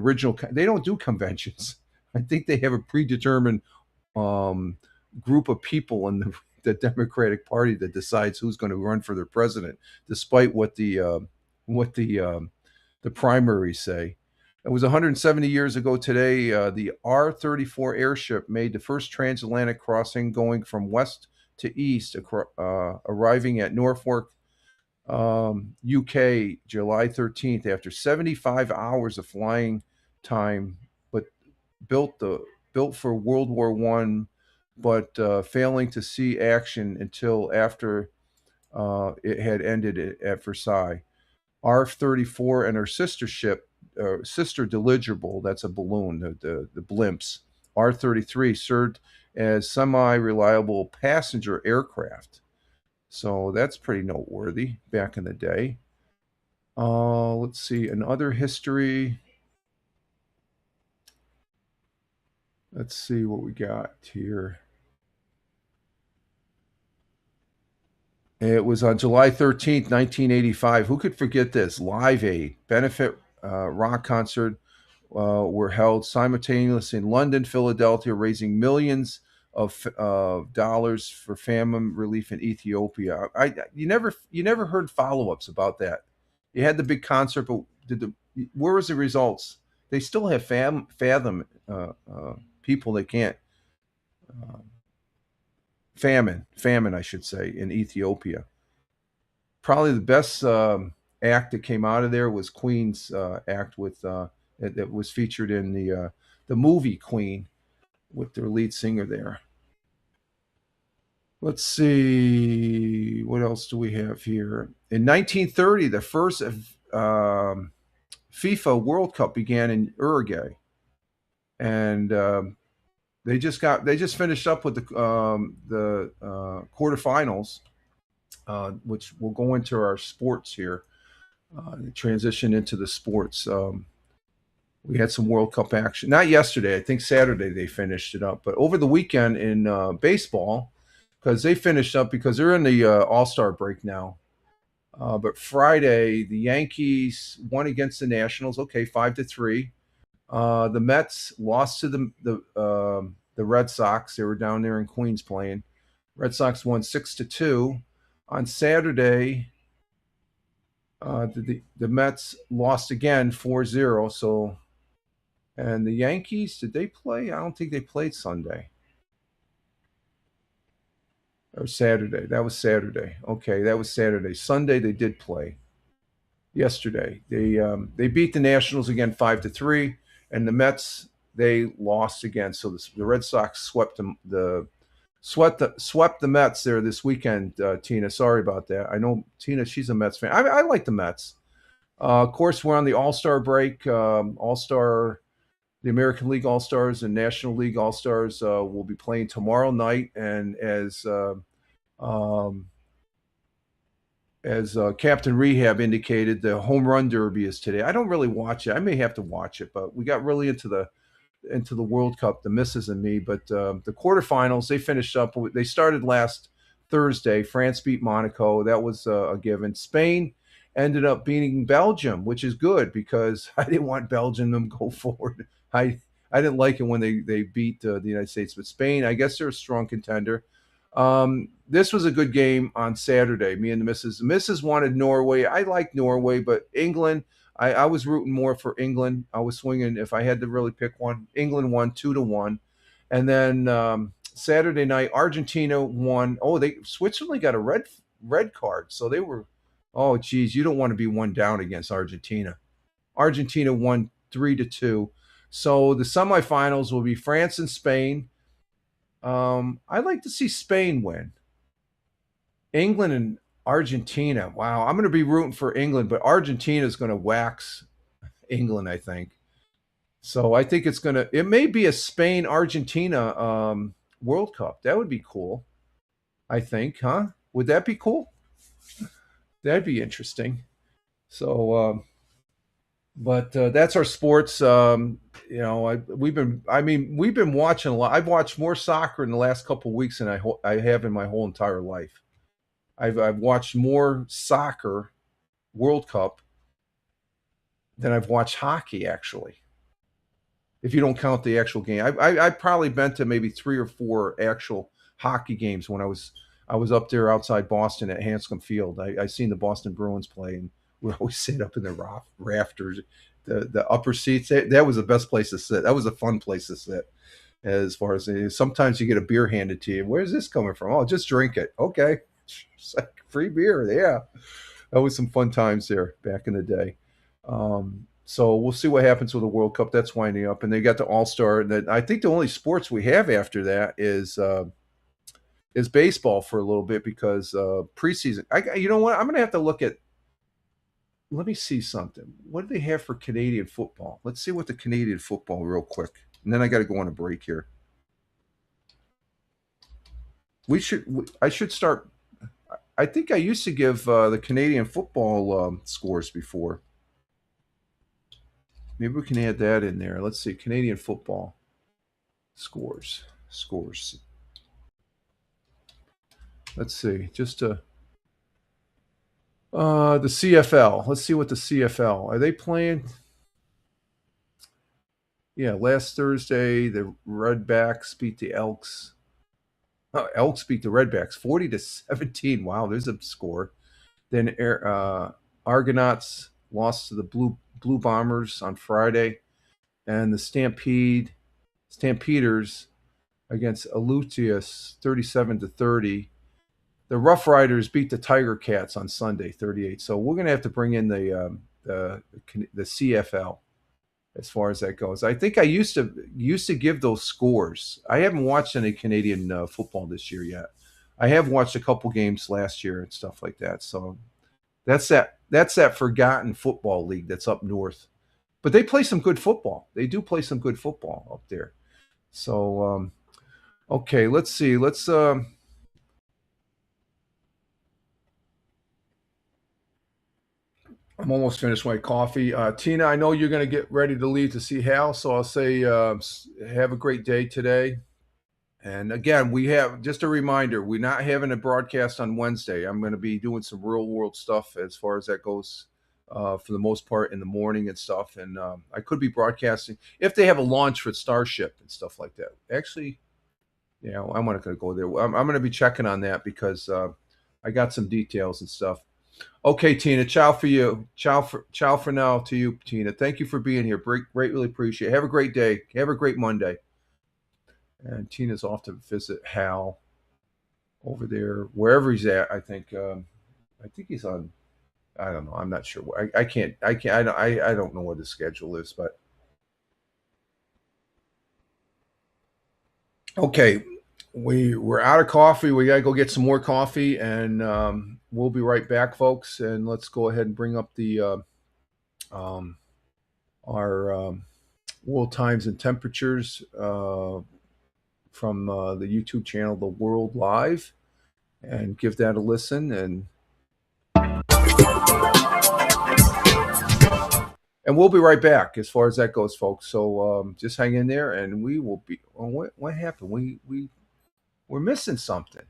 they don't do conventions. I think they have a predetermined group of people in the Democratic Party that decides who's going to run for their president, despite what the primaries say. It was 170 years ago today. The R-34 airship made the first transatlantic crossing, going from west to east, arriving at Norfolk, UK, July 13th, after 75 hours of flying time, but built for World War I, but failing to see action until after it had ended at Versailles. R-34 and her sister dirigible, that's a balloon, the blimps, R-33, served as semi-reliable passenger aircraft. So that's pretty noteworthy back in the day. Let's see, in other history, let's see what we got here. It was on July 13th, 1985. Who could forget this? Live Aid benefit rock concert were held simultaneously in London, Philadelphia, raising millions of dollars for famine relief in Ethiopia. You never heard follow-ups about that. You had the big concert, but where was the results? They still have fathom people that can't famine, I should say, in Ethiopia. Probably the best act that came out of there was Queen's act with that was featured in the movie Queen with their lead singer there. Let's see, what else do we have here? In 1930, the first FIFA World Cup began in Uruguay, and they just finished up with the quarterfinals, which will go into our sports here. Transition into the sports. We had some World Cup action. Not yesterday. I think Saturday they finished it up. But over the weekend in baseball, because they finished up because they're in the All-Star break now. But Friday, the Yankees won against the Nationals. Okay, 5-3. The Mets lost to the Red Sox. They were down there in Queens playing. Red Sox won 6-2. On Saturday, The Mets lost again 4-0. So, and the Yankees, did they play? I don't think they played Sunday or Saturday. That was Saturday. Okay, that was Saturday. Sunday they did play. Yesterday they beat the Nationals again 5-3, and the Mets they lost again. So the Red Sox swept the Mets there this weekend. Tina, sorry about that. I know Tina, she's a Mets fan. I like the Mets. Of course, we're on the All Star break. All Star, the American League All Stars and National League All Stars will be playing tomorrow night, and um, as Captain Rehab indicated, the home run derby is today. I don't really watch it. I may have to watch it, but we got really into the World Cup, the misses and me. But the quarterfinals, they finished up. They started last Thursday. France beat Monaco. That was a given. Spain ended up beating Belgium, which is good because I didn't want Belgium to go forward. I didn't like it when they beat the United States, but Spain, I guess they're a strong contender. This was a good game on Saturday. Me and the missus. The missus wanted Norway. I like Norway, but England. I was rooting more for England. I was swinging if I had to really pick one. England won 2-1, and then Saturday night Argentina won. Oh, Switzerland got a red card, so they were. Oh, geez, you don't want to be one down against Argentina. Argentina won 3-2. So the semifinals will be France and Spain. I'd like to see Spain win. England and Argentina. Wow, I'm going to be rooting for England, but Argentina is going to wax England, I think. So I think it may be a Spain Argentina World Cup. That would be cool, I think, huh? Would that be cool? That'd be interesting. So, but that's our sports. We've been watching a lot. I've watched more soccer in the last couple of weeks than I have in my whole entire life. I've watched more soccer World Cup than I've watched hockey, actually. If you don't count the actual game, I've probably been to maybe 3 or 4 actual hockey games when I was up there outside Boston at Hanscom Field. I seen the Boston Bruins play, and we always sit up in the rafters, the upper seats. That was the best place to sit. That was a fun place to sit. As far as sometimes you get a beer handed to you. Where's this coming from? Oh, just drink it. Okay, it's like free beer. Yeah, that was some fun times there back in the day. So we'll see what happens with the World Cup. That's winding up, and they got the All Star. And I think the only sports we have after that is baseball for a little bit because preseason. You know what? I'm going to have to look at. Let me see something. What do they have for Canadian football? Let's see what the Canadian football real quick, and then I got to go on a break here. I should start. I think I used to give the Canadian football scores before. Maybe we can add that in there. Let's see, Canadian football scores. Let's see, just the CFL. Let's see what the CFL are they playing. Yeah, last Thursday the Redbacks beat the Elks. Elks beat the Redbacks 40-17. Wow, there's a score. Then Argonauts lost to the Blue Bombers on Friday, and the Stampeders against Aleutius 37-30. The Rough Riders beat the Tiger Cats on Sunday 38. So we're going to have to bring in the CFL as far as that goes. I think I used to give those scores. I haven't watched any Canadian football this year yet. I have watched a couple games last year and stuff like that. So that's that forgotten football league that's up north. But they play some good football. They do play some good football up there. So okay, let's see. I'm almost finished my coffee. Tina, I know you're going to get ready to leave to see Hal, so I'll say have a great day today. And again, we have just a reminder, we're not having a broadcast on Wednesday. I'm going to be doing some real world stuff as far as that goes for the most part in the morning and stuff. And I could be broadcasting if they have a launch for Starship and stuff like that. Actually, I'm not going to go there. I'm going to be checking on that because I got some details and stuff. Okay, Tina. Ciao for you. Ciao for now to you, Tina. Thank you for being here. Greatly appreciate it. Have a great day. Have a great Monday. And Tina's off to visit Hal over there, wherever he's at. I think he's on. I don't know. I'm not sure. I can't. I don't know what his schedule is, but okay. We're out of coffee. We gotta go get some more coffee, and we'll be right back, folks. And let's go ahead and bring up the um, our world times and temperatures from the YouTube channel, The World Live, and give that a listen. And we'll be right back as far as that goes, folks. So just hang in there, and we will be. Oh, what happened? We're missing something.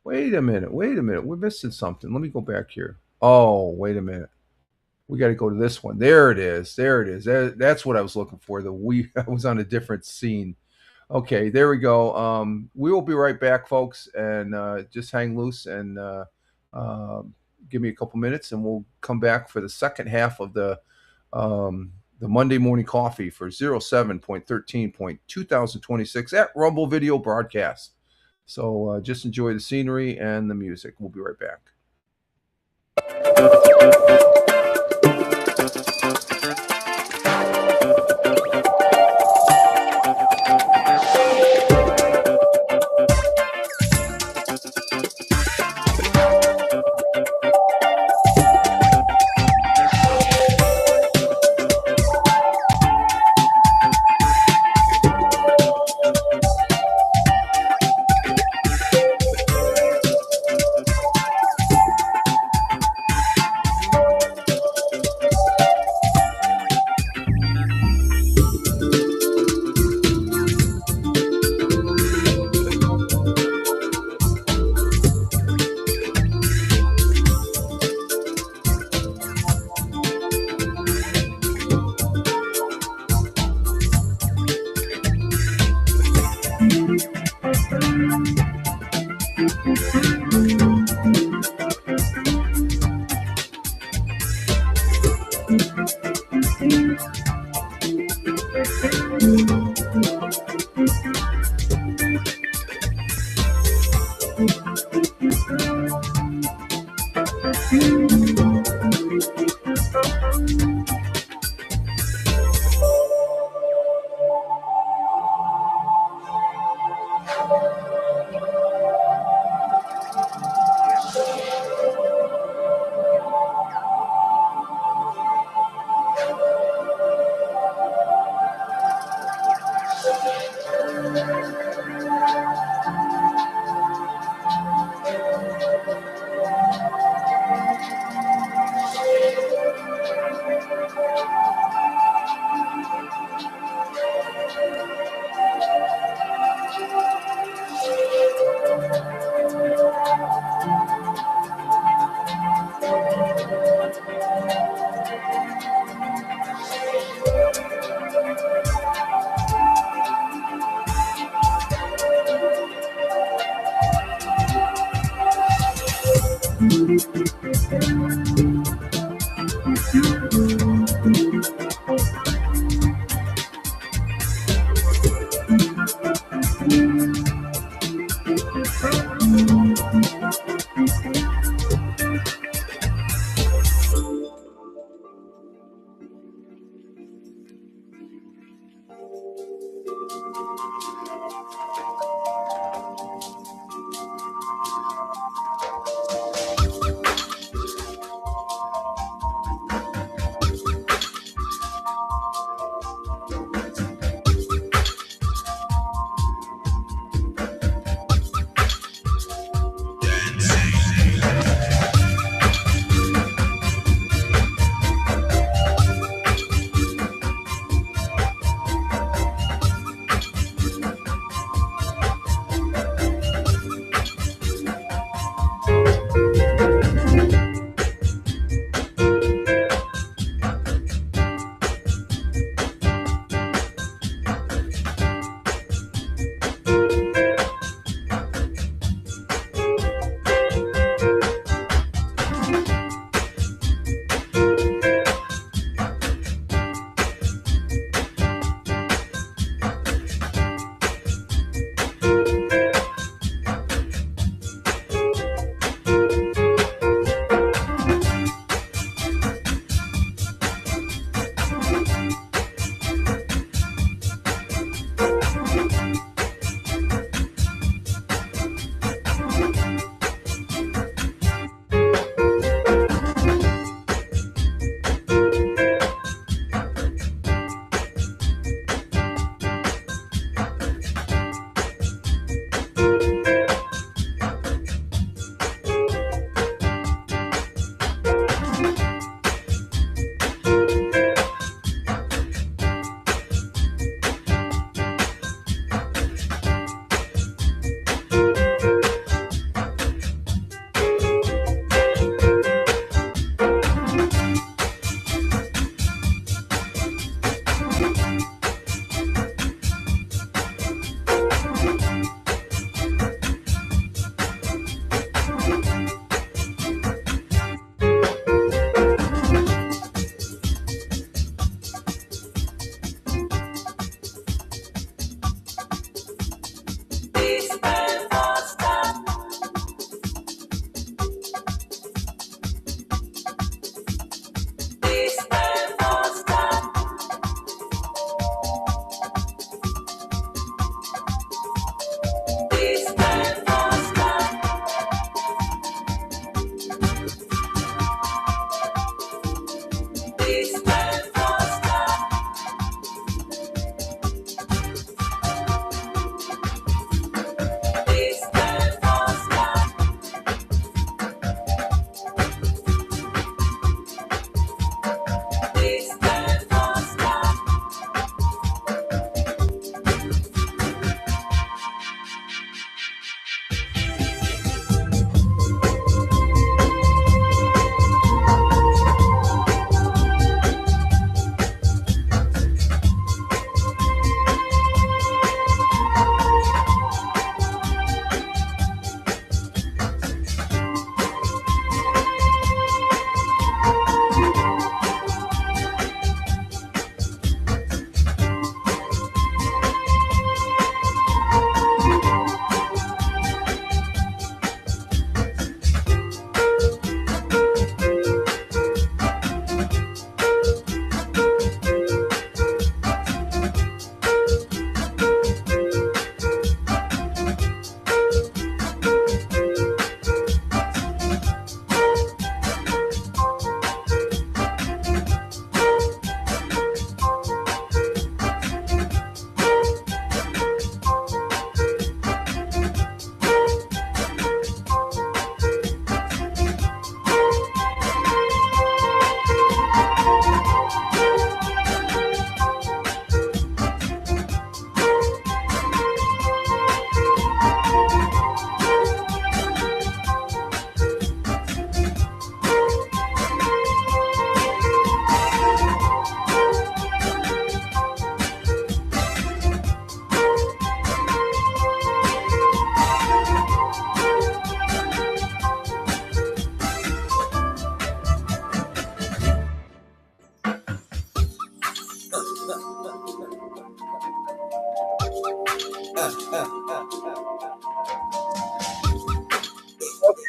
Wait a minute. We're missing something. Let me go back here. Oh, wait a minute. We got to go to this one. There it is. That's what I was looking for. I was on a different scene. Okay, there we go. We will be right back, folks, and just hang loose and give me a couple minutes, and we'll come back for the second half of the Monday Morning Coffee for 07.13.2026 at Rumble Video Broadcast. So just enjoy the scenery and the music. We'll be right back.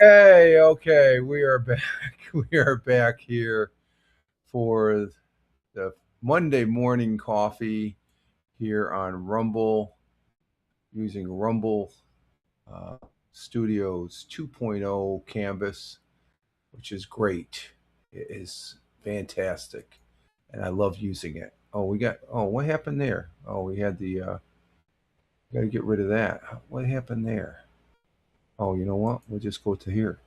Okay, we are back. We are back here for the Monday morning coffee here on Rumble using Rumble Studios 2.0 Canvas, which is great. It is fantastic, and I love using it. What happened there? Oh, we had the got to get rid of that. What happened there? Oh, you know what? We'll just go to here.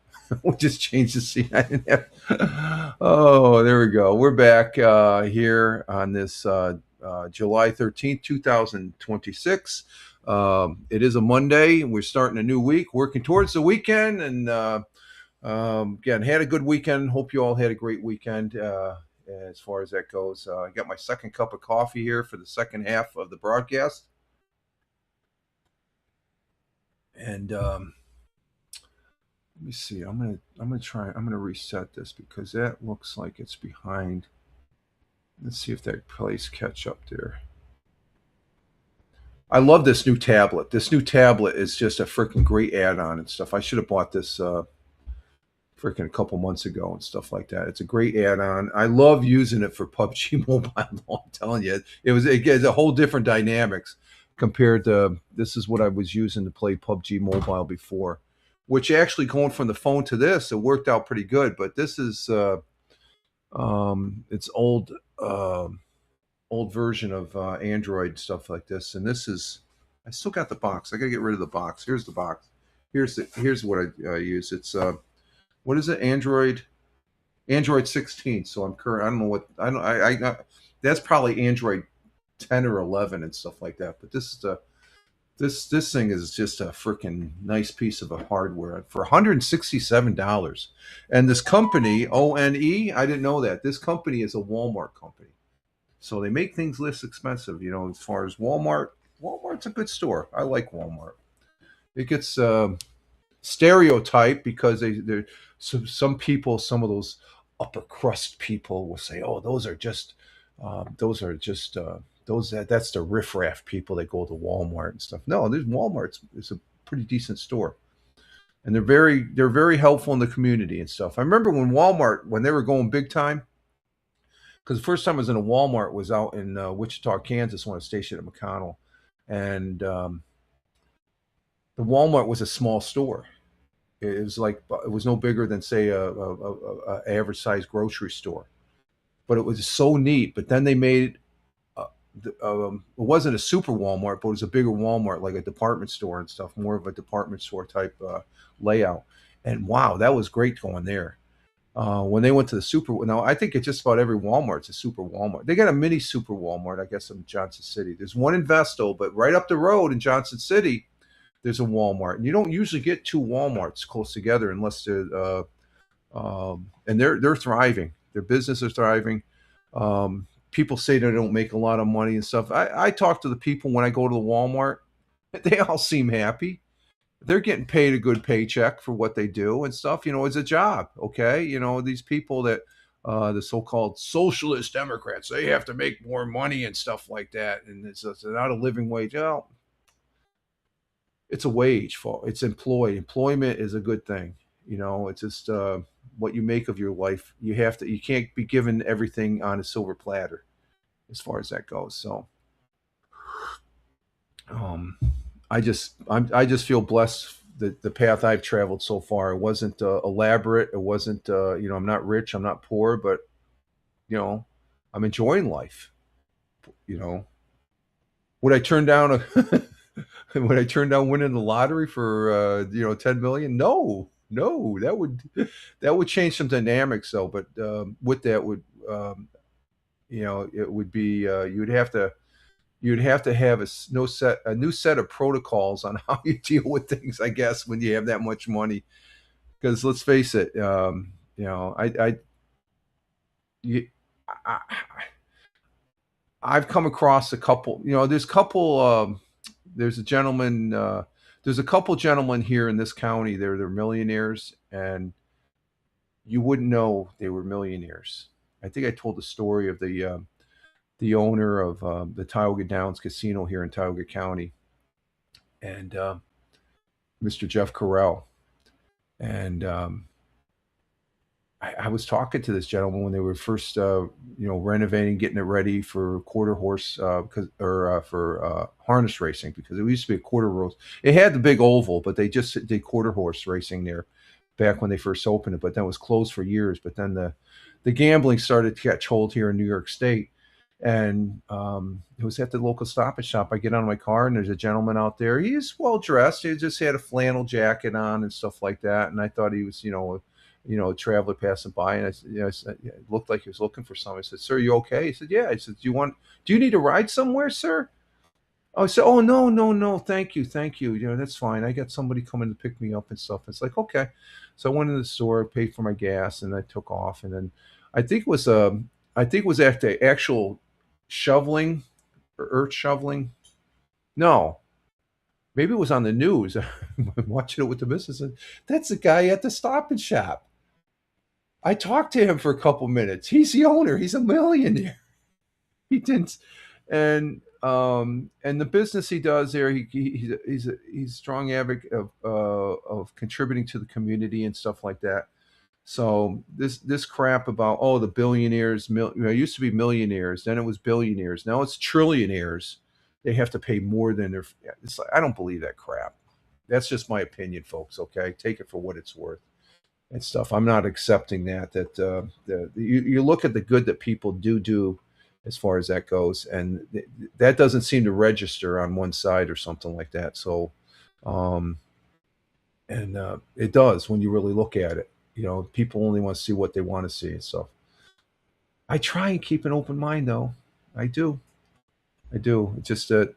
We'll just change the scene. I didn't have... Oh, there we go. We're back here on this July 13th, 2026. It is a Monday. We're starting a new week, working towards the weekend. And again, had a good weekend. Hope you all had a great weekend as far as that goes. I got my second cup of coffee here for the second half of the broadcast. And let me see. I'm gonna reset this because that looks like it's behind. Let's see if that plays catch up there. I love this new tablet. This new tablet is just a freaking great add-on and stuff. I should have bought this freaking a couple months ago and stuff like that. It's a great add-on. I love using it for PUBG Mobile. I'm telling you, it gets a whole different dynamics compared to this is what I was using to play PUBG Mobile before. Which actually going from the phone to this, it worked out pretty good. But this is it's old version of Android stuff like this, and this is I still got the box. I gotta get rid of the box. Here's the box. Here's what I use. It's what is it? Android 16. So I'm current. I don't know what I don't. I that's probably Android 10 or 11 and stuff like that. But this is the this thing is just a freaking nice piece of a hardware for $167. And this company, ONE, I didn't know that. This company is a Walmart company. So they make things less expensive, as far as Walmart. Walmart's a good store. I like Walmart. It gets stereotyped because some people, some of those upper crust people will say, "Oh, that's the riffraff people that go to Walmart and stuff." No, there's Walmart. It's a pretty decent store, and they're very helpful in the community and stuff. I remember when they were going big time, because the first time I was in a Walmart was out in Wichita, Kansas, when I was stationed at McConnell, and the Walmart was a small store. It was no bigger than, say, a average size grocery store, but it was so neat. But then they made it wasn't a super Walmart, but it was a bigger Walmart, like a department store and stuff, more of a department store type layout. And wow, that was great going there. When they went to the super, now I think it's just about every Walmart's a super Walmart. They got a mini super Walmart, I guess, in Johnson City. There's one in Vestal, but right up the road in Johnson City, there's a Walmart. And you don't usually get two Walmarts close together unless they're, and they're thriving. Their business is thriving. People say they don't make a lot of money and stuff. I talk to the people when I go to the Walmart. They all seem happy. They're getting paid a good paycheck for what they do and stuff. It's a job. Okay. These people that the so-called socialist Democrats, they have to make more money and stuff like that. And it's not a living wage. Well, it's a wage for it's employed. Employment is a good thing. It's just what you make of your life. You can't be given everything on a silver platter as far as that goes. So I just feel blessed that the path I've traveled so far. It wasn't elaborate. It wasn't I'm not rich, I'm not poor, but I'm enjoying life. Would I turn down would I turn down winning the lottery for 10 million? No, that would change some dynamics though. But with that would it would be you'd have to have a new set of protocols on how you deal with things, I guess, when you have that much money. Because let's face it, I've come across a couple. There's a gentleman. There's a couple gentlemen here in this county. They're millionaires, and you wouldn't know they were millionaires. I think I told the story of the owner of the Tioga Downs Casino here in Tioga County, and Mr. Jeff Carell. And I was talking to this gentleman when they were first, renovating, getting it ready for quarter horse, for harness racing, because it used to be a quarter horse. It had the big oval, but they just did quarter horse racing there back when they first opened it. But then it was closed for years. But then the gambling started to catch hold here in New York State, and it was at the local Stop and Shop. I get out of my car, and there's a gentleman out there. He's well dressed. He just had a flannel jacket on and stuff like that. And I thought he was, a traveler passing by, and it looked like he was looking for something. I said, "Sir, you okay?" He said, "Yeah." I said, Do you need a ride somewhere, sir?" I said, "Oh, no, no, no, thank you, thank you. That's fine. I got somebody coming to pick me up and stuff." It's like, okay. So I went in the store, paid for my gas, and I took off. And then I think it was at the actual shoveling or earth shoveling. No, maybe it was on the news. I'm watching it with the missus, and that's the guy at the Stop and Shop. I talked to him for a couple minutes. He's the owner. He's a millionaire. He didn't, and the business he does there, he's a strong advocate of contributing to the community and stuff like that. So this crap about, the billionaires, it used to be millionaires, then it was billionaires, now it's trillionaires. They have to pay more than their. It's like, I don't believe that crap. That's just my opinion, folks. Okay, take it for what it's worth and stuff. I'm not accepting that. You look at the good that people do as far as that goes, and that doesn't seem to register on one side or something like that. So, and it does when you really look at it. People only want to see what they want to see. So, I try and keep an open mind, though. I do. It's just that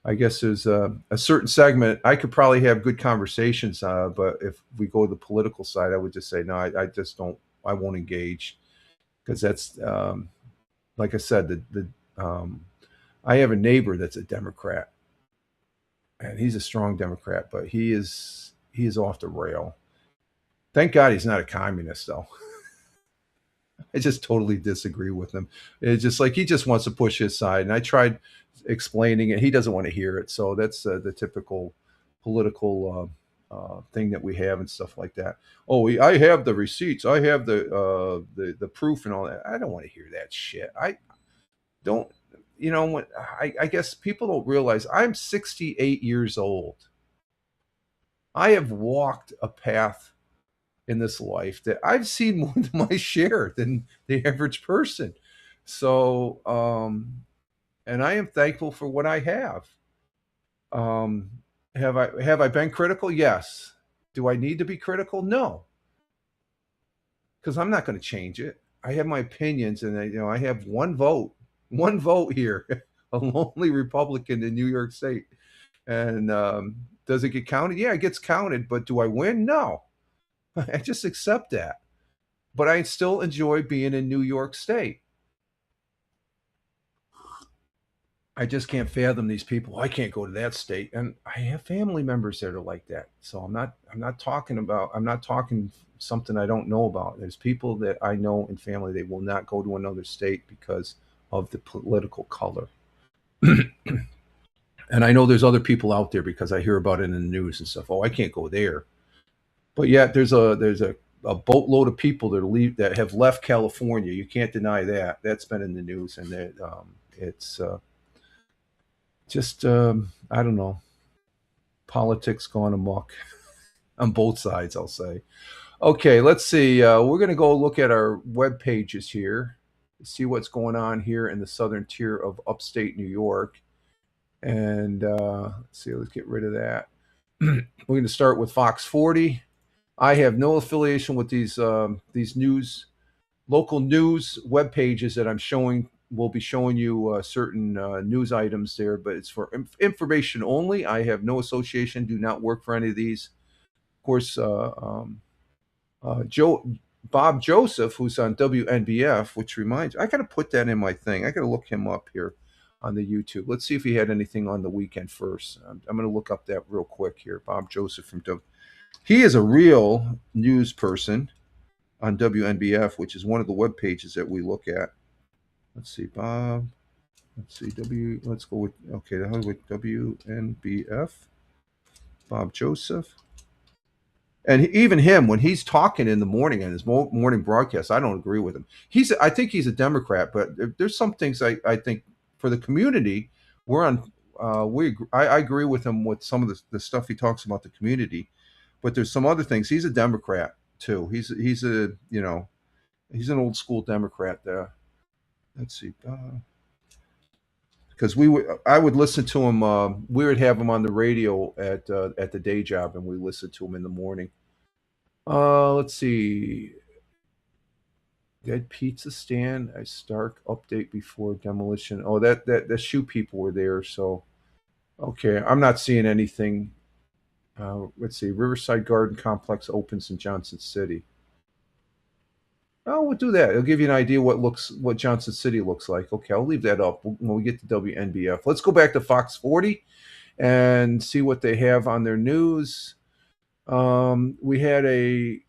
I guess there's a certain segment I could probably have good conversations, but if we go to the political side, I would just say no. I just don't. I won't engage, because that's like I said. I have a neighbor that's a Democrat, and he's a strong Democrat, but he is off the rail. Thank God he's not a communist, though. I just totally disagree with him. It's just like he just wants to push his side, and I tried explaining it. He doesn't want to hear it. So that's the typical political thing that we have and stuff like that. Oh, I have the receipts. I have the proof and all that. I don't want to hear that shit. I don't. I guess people don't realize I'm 68 years old. I have walked a path in this life that I've seen more than my share than the average person. So, and I am thankful for what I have. Um, have I been critical? Yes. Do I need to be critical? No, because I'm not going to change it. I have my opinions, and I have one vote here, a lonely Republican in New York State. And does it get counted? Yeah, it gets counted. But do I win? No. I just accept that. But I still enjoy being in New York State. I just can't fathom these people. I can't go to that state, and I have family members that are like that. So I'm not talking something I don't know about. There's people that I know in family, they will not go to another state because of the political color. And I know there's other people out there because I hear about it in the news and stuff. Oh, I can't go there. But yet there's a boatload of people that have left California. You can't deny that. That's been in the news, and it's just I don't know, politics gone amok on both sides, I'll say. Okay, let's see. We're going to go look at our web pages here, see what's going on here in the southern tier of upstate New York. And let's see, let's get rid of that. We're going to start with Fox 40. I have no affiliation with these local news web pages that I'm showing. We'll be showing you certain news items there, but it's for information only. I have no association, do not work for any of these. Of course, Bob Joseph, who's on WNBF, which reminds me, I got to put that in my thing. I got to look him up here on the YouTube. Let's see if he had anything on the weekend first. I'm going to look up that real quick here. Bob Joseph from he is a real news person on WNBF, which is one of the web pages that we look at. Let's see, Bob. Let's see, let's go with, with WNBF. Bob Joseph. And even him, when he's talking in the morning in his morning broadcast, I don't agree with him. I think he's a Democrat, but there's some things I think for the community, we're on. I agree with him with some of the stuff he talks about the community, but there's some other things. He's a Democrat too. He's a he's an old school Democrat. Let's see, because I would listen to him. We would have him on the radio at the day job, and we listened to him in the morning. Let's see. Dead pizza stand. A Stark update before demolition. Oh, that the shoe people were there. So okay, I'm not seeing anything. Let's see. Riverside Garden Complex opens in Johnson City. Oh, we'll do that. It'll give you an idea what Johnson City looks like. Okay, I'll leave that up when we get to WNBF. Let's go back to Fox 40 and see what they have on their news. We had a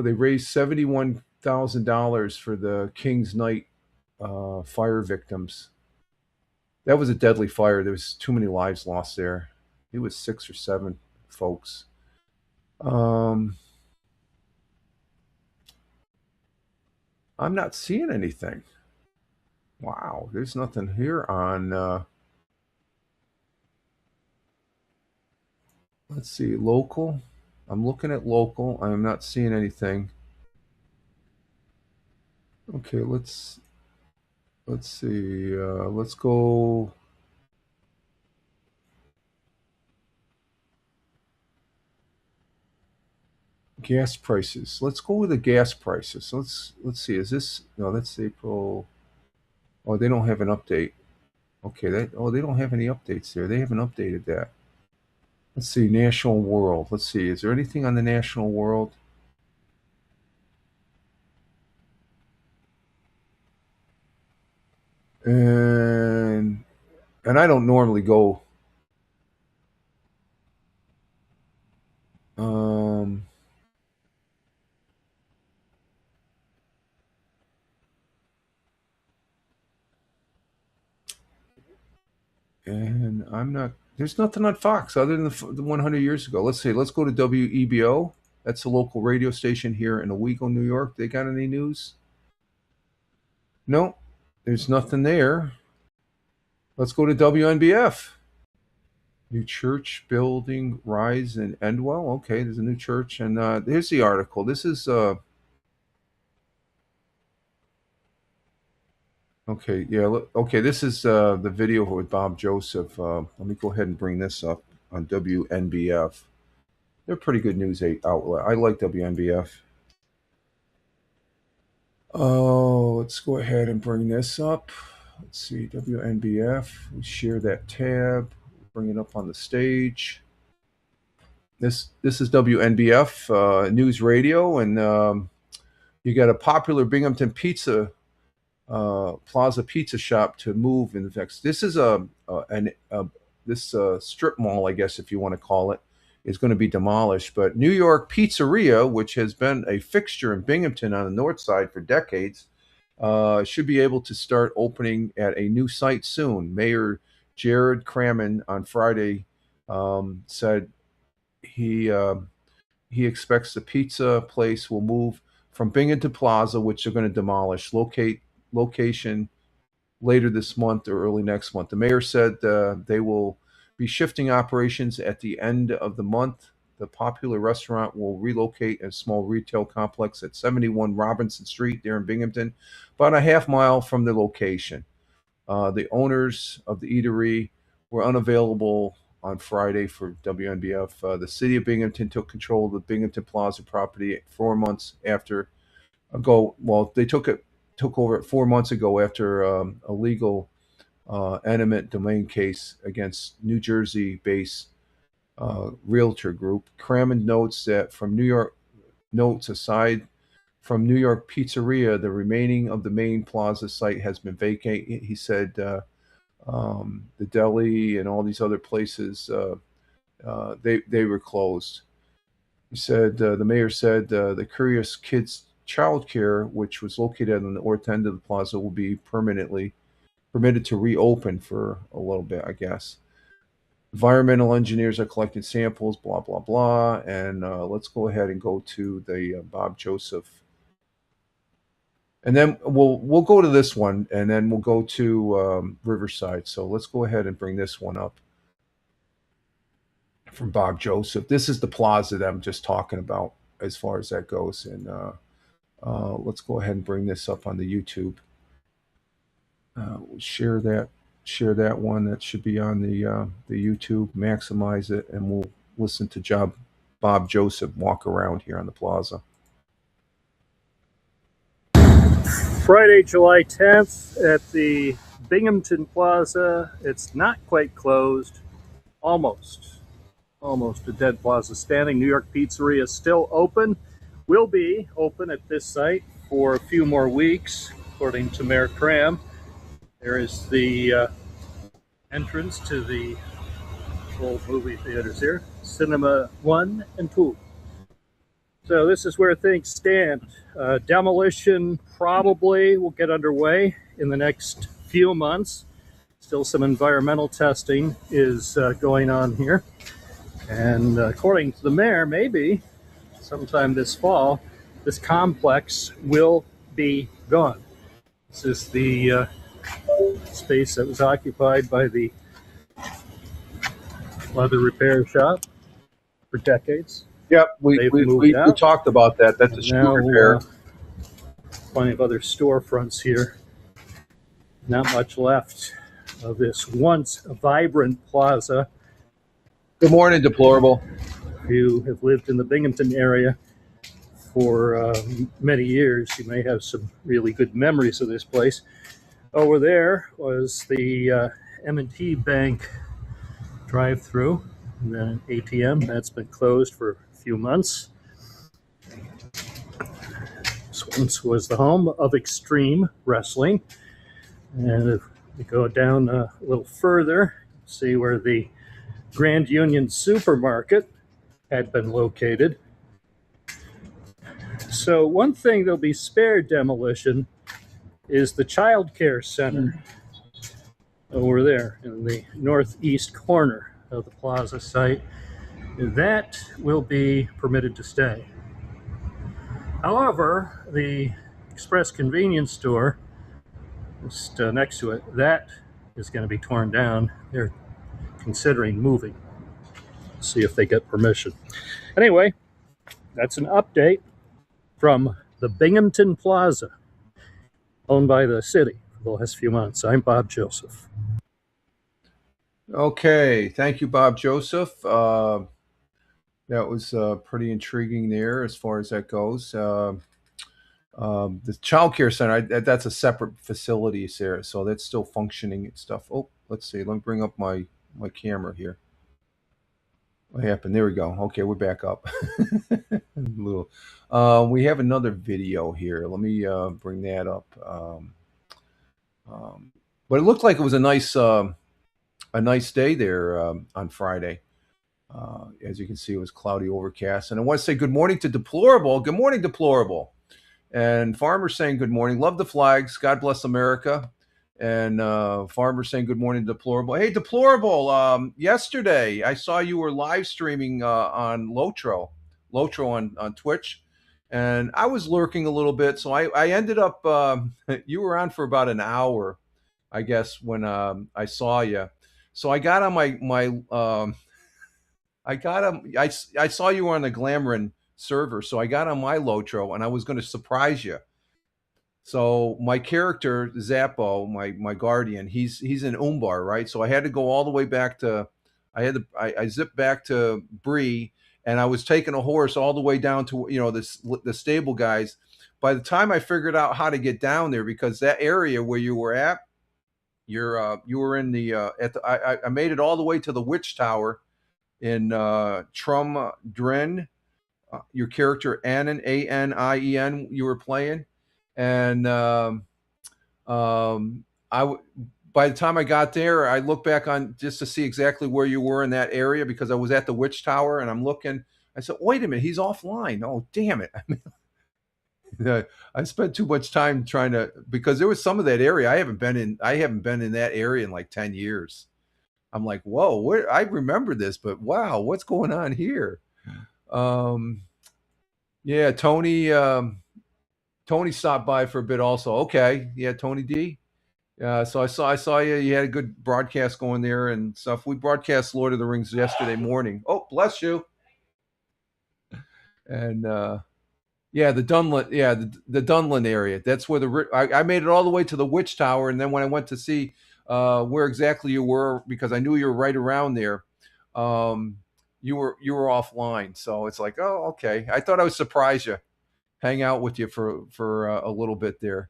they raised $71,000 for the Kings Night fire victims. That was a deadly fire. There was too many lives lost there. It was 6 or 7 folks. I'm not seeing anything. Wow, there's nothing here on. Let's see, local. I'm looking at local. I'm not seeing anything. Okay, let's see. Let's go. Gas prices. Let's go with the gas prices. Let's see. Is this no? That's April. Oh, they don't have an update. Okay, they don't have any updates there. They haven't updated that. Let's see, national world. Let's see. Is there anything on the national world? And I don't normally go. Um, and I'm not. There's nothing on Fox other than the 100 years ago. Let's see. Let's go to WEBO. That's a local radio station here in Owego, New York. They got any news? No, there's nothing there. Let's go to WNBF. New church building rise in Endwell. Okay, there's a new church, and here's the article. This is okay. Yeah. Okay, this is the video with Bob Joseph. Let me go ahead and bring this up on WNBF. They're a pretty good news outlet. I like WNBF. Oh, let's go ahead and bring this up. Let's see, WNBF. We share that tab. Bring it up on the stage. This is WNBF News Radio, and you got a popular Binghamton pizza Plaza Pizza Shop to move in the next. This is this strip mall, I guess if you want to call it, is going to be demolished. But New York Pizzeria, which has been a fixture in Binghamton on the north side for decades, should be able to start opening at a new site soon. Mayor Jared Cramen on Friday said he expects the pizza place will move from Binghamton Plaza, which they're going to demolish, location later this month or early next month. The mayor said they will be shifting operations at the end of the month. The popular restaurant will relocate a small retail complex at 71 Robinson Street there in Binghamton, about a half mile from the location. The owners of the eatery were unavailable on Friday for WNBF. The city of Binghamton took control of the Binghamton Plaza property 4 months ago. Well, they took over it 4 months ago after a legal eminent domain case against New Jersey-based realtor group. Cramen notes that aside from New York Pizzeria, the remaining of the main plaza site has been vacated. He said the deli and all these other places they were closed. He said the mayor said the Curious Kids childcare, which was located on the north end of the plaza, will be permanently permitted to reopen for a little bit, I guess. Environmental engineers are collecting samples, blah blah blah. And let's go ahead and go to the Bob Joseph, and then we'll go to this one, and then we'll go to Riverside. So let's go ahead and bring this one up from Bob Joseph. This is the plaza that I'm just talking about as far as that goes, and let's go ahead and bring this up on the YouTube. We'll share that one. That should be on the YouTube. Maximize it, and we'll listen to Bob Joseph walk around here on the plaza. Friday, July 10th at the Binghamton Plaza. It's not quite closed. Almost a dead plaza standing. New York Pizzeria is still open. Will be open at this site for a few more weeks, according to Mayor Cram. There is the entrance to the old movie theaters here, Cinema 1 and 2. So this is where things stand. Demolition probably will get underway in the next few months. Still some environmental testing is going on here. And according to the mayor, maybe sometime this fall, this complex will be gone. This is the space that was occupied by the leather repair shop for decades. Yep, we talked about that. That's a screw repair. Plenty of other storefronts here. Not much left of this once vibrant plaza. Good morning, Deplorable. If you have lived in the Binghamton area for many years, you may have some really good memories of this place. Over there was the M&T Bank drive-through, and then an ATM that's been closed for a few months. This once was the home of Extreme Wrestling. And if we go down a little further, see where the Grand Union Supermarket had been located. So one thing that'll be spared demolition is the Child Care Center over there in the northeast corner of the plaza site. That will be permitted to stay. However, the Express Convenience Store just next to it, that is going to be torn down. They're considering moving. See if they get permission. Anyway, that's an update from the Binghamton Plaza, owned by the city for the last few months. I'm Bob Joseph. Okay, thank you, Bob Joseph. That was pretty intriguing there as far as that goes. The Child Care Center, that's a separate facility there, so that's still functioning and stuff. Oh, let's see. Let me bring up my camera here. What happened? There we go. Okay, we're back up. We have another video here. Let me bring that up. But it looked like it was a nice day there on Friday. As you can see, it was cloudy, overcast. And I want to say good morning to Deplorable. Good morning, Deplorable. And Farmer saying good morning. Love the flags. God bless America. And Farmer saying good morning, Deplorable. Hey, Deplorable. Yesterday, I saw you were live streaming on Lotro on Twitch. And I was lurking a little bit. So I ended up, you were on for about an hour, I guess, when I saw you. So I got on I saw you were on the Glamorin server, so I got on my Lotro, and I was going to surprise you. So my character Zappo, my guardian, he's in Umbar, right? So I had to go all the way back to, I zipped back to Bree, and I was taking a horse all the way down to the stable guys. By the time I figured out how to get down there, because that area where you were at, you were in the I made it all the way to the Witch Tower in Trum Dren. Your character Anin, Anien, you were playing, and by the time I got there, I looked back on just to see exactly where you were in that area, because I was at the Witch Tower, and I'm looking. I said, "Wait a minute, he's offline." Oh, damn it! I spent too much time trying to, because there was some of that area I haven't been in. I haven't been in that area in like 10 years. I'm like, whoa, where I remember this, but wow, what's going on here? Um, yeah, Tony stopped by for a bit also. Okay, yeah, Tony D. So I saw you. You had a good broadcast going there and stuff. We broadcast Lord of the Rings yesterday morning. Oh, bless you. And yeah, the Dunlin, yeah, the Dunlin area. That's where I made it all the way to the Witch Tower, and then when I went to see where exactly you were, because I knew you were right around there, um, you were offline. So it's like, oh, okay. I thought I would surprise you, hang out with you for a little bit there.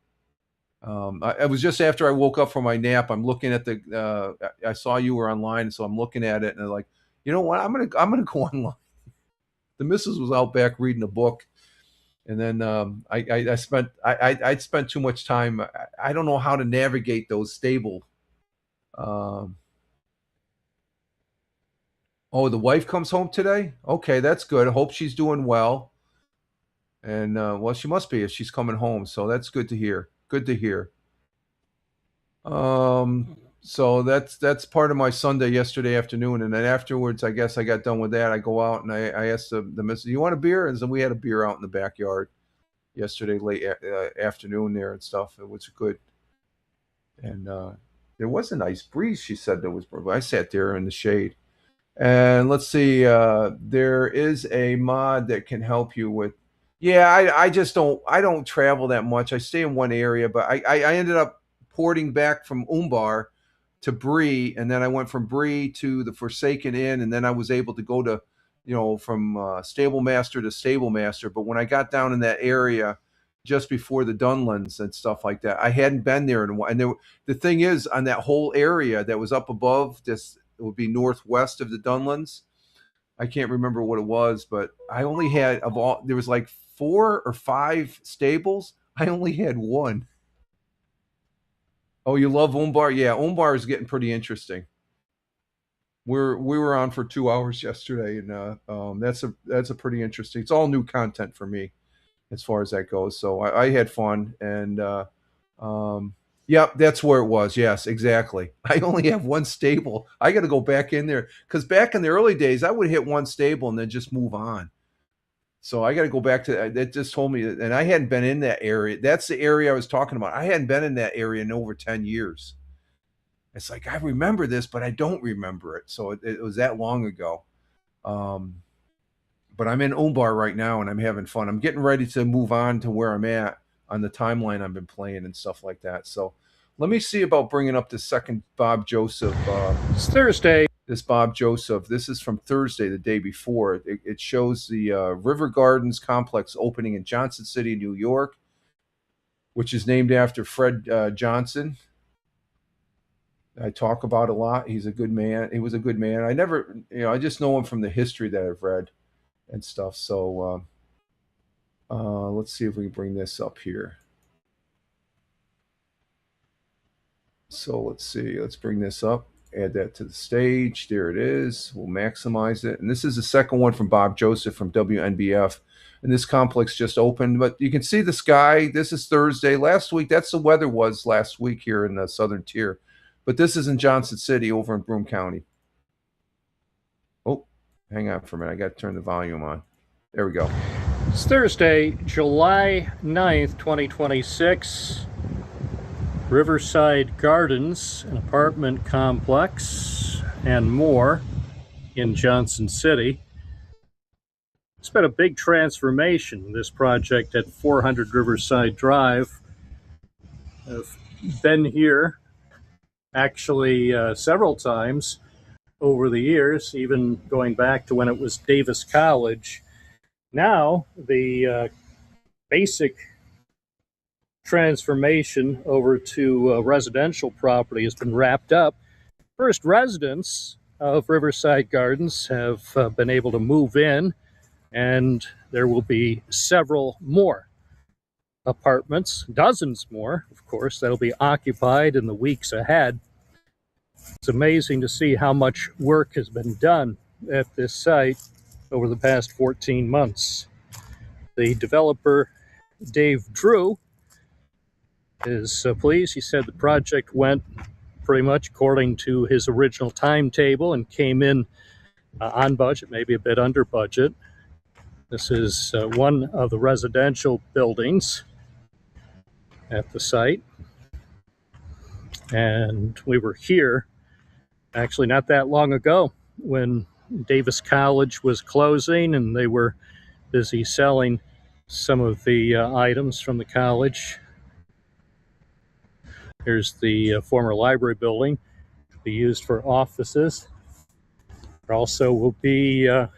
I was just after I woke up from my nap. I'm looking at I saw you were online, so I'm looking at it, and I'm like, you know what? I'm gonna go online. The missus was out back reading a book, and then I spent too much time. I don't know how to navigate those stable. Um, oh, the wife comes home today. Okay, that's good. I hope she's doing well. And well, she must be if she's coming home. So that's good to hear. Good to hear. So that's part of my Sunday yesterday afternoon, and then afterwards, I guess I got done with that. I go out and I asked the missus, "You want a beer?" And so we had a beer out in the backyard yesterday late afternoon there and stuff. It was good, and there was a nice breeze. She said there was. I sat there in the shade, and let's see. There is a mod that can help you with. Yeah, I just don't. I don't travel that much. I stay in one area, but I ended up porting back from Umbar to Bree, and then I went from Bree to the Forsaken Inn, and then I was able to go to, from Stable Master to Stable Master. But when I got down in that area just before the Dunlands and stuff like that, I hadn't been there in a while. And the thing is, on that whole area that was up above this, it would be northwest of the Dunlands. I can't remember what it was, but I only had there was like 4 or 5 stables. I only had one. Oh, you love Umbar? Yeah, Umbar is getting pretty interesting. We were on for 2 hours yesterday, and that's a pretty interesting. It's all new content for me as far as that goes. So I had fun, and yep, that's where it was. Yes, exactly. I only have one stable. I got to go back in there because back in the early days, I would hit one stable and then just move on. So I got to go back to that. Just told me, and I hadn't been in that area. That's the area I was talking about. I hadn't been in that area in over 10 years. It's like, I remember this, but I don't remember it. So it was that long ago. But I'm in Umbar right now, and I'm having fun. I'm getting ready to move on to where I'm at on the timeline I've been playing and stuff like that. So let me see about bringing up the second Bob Joseph. It's Thursday. This Bob Joseph. This is from Thursday, the day before. It shows the River Gardens complex opening in Johnson City, New York, which is named after Fred Johnson. I talk about a lot. He's a good man. He was a good man. I just know him from the history that I've read and stuff. So let's see if we can bring this up here. So let's see. Let's bring this up. Add that to the stage. There it is. We'll maximize it. And this is the second one from Bob Joseph from WNBF. And this complex just opened, but you can see the sky. This is Thursday. Last week, that's the weather was last week here in the southern tier. But this is in Johnson City over in Broome County. Oh, hang on for a minute. I got to turn the volume on. There we go. It's Thursday, July 9th, 2026. Riverside Gardens, an apartment complex, and more in Johnson City. It's been a big transformation, this project at 400 Riverside Drive. I've been here actually several times over the years, even going back to when it was Davis College. Now, the basic transformation over to residential property has been wrapped up. First residents of Riverside Gardens have been able to move in, and there will be several more apartments, dozens more, of course, that'll be occupied in the weeks ahead. It's amazing to see how much work has been done at this site over the past 14 months. The developer Dave Drew is pleased. He said the project went pretty much according to his original timetable and came in on budget, maybe a bit under budget. This is one of the residential buildings at the site. And we were here actually not that long ago when Davis College was closing and they were busy selling some of the items from the college. Here's the former library building, be used for offices. There also will be a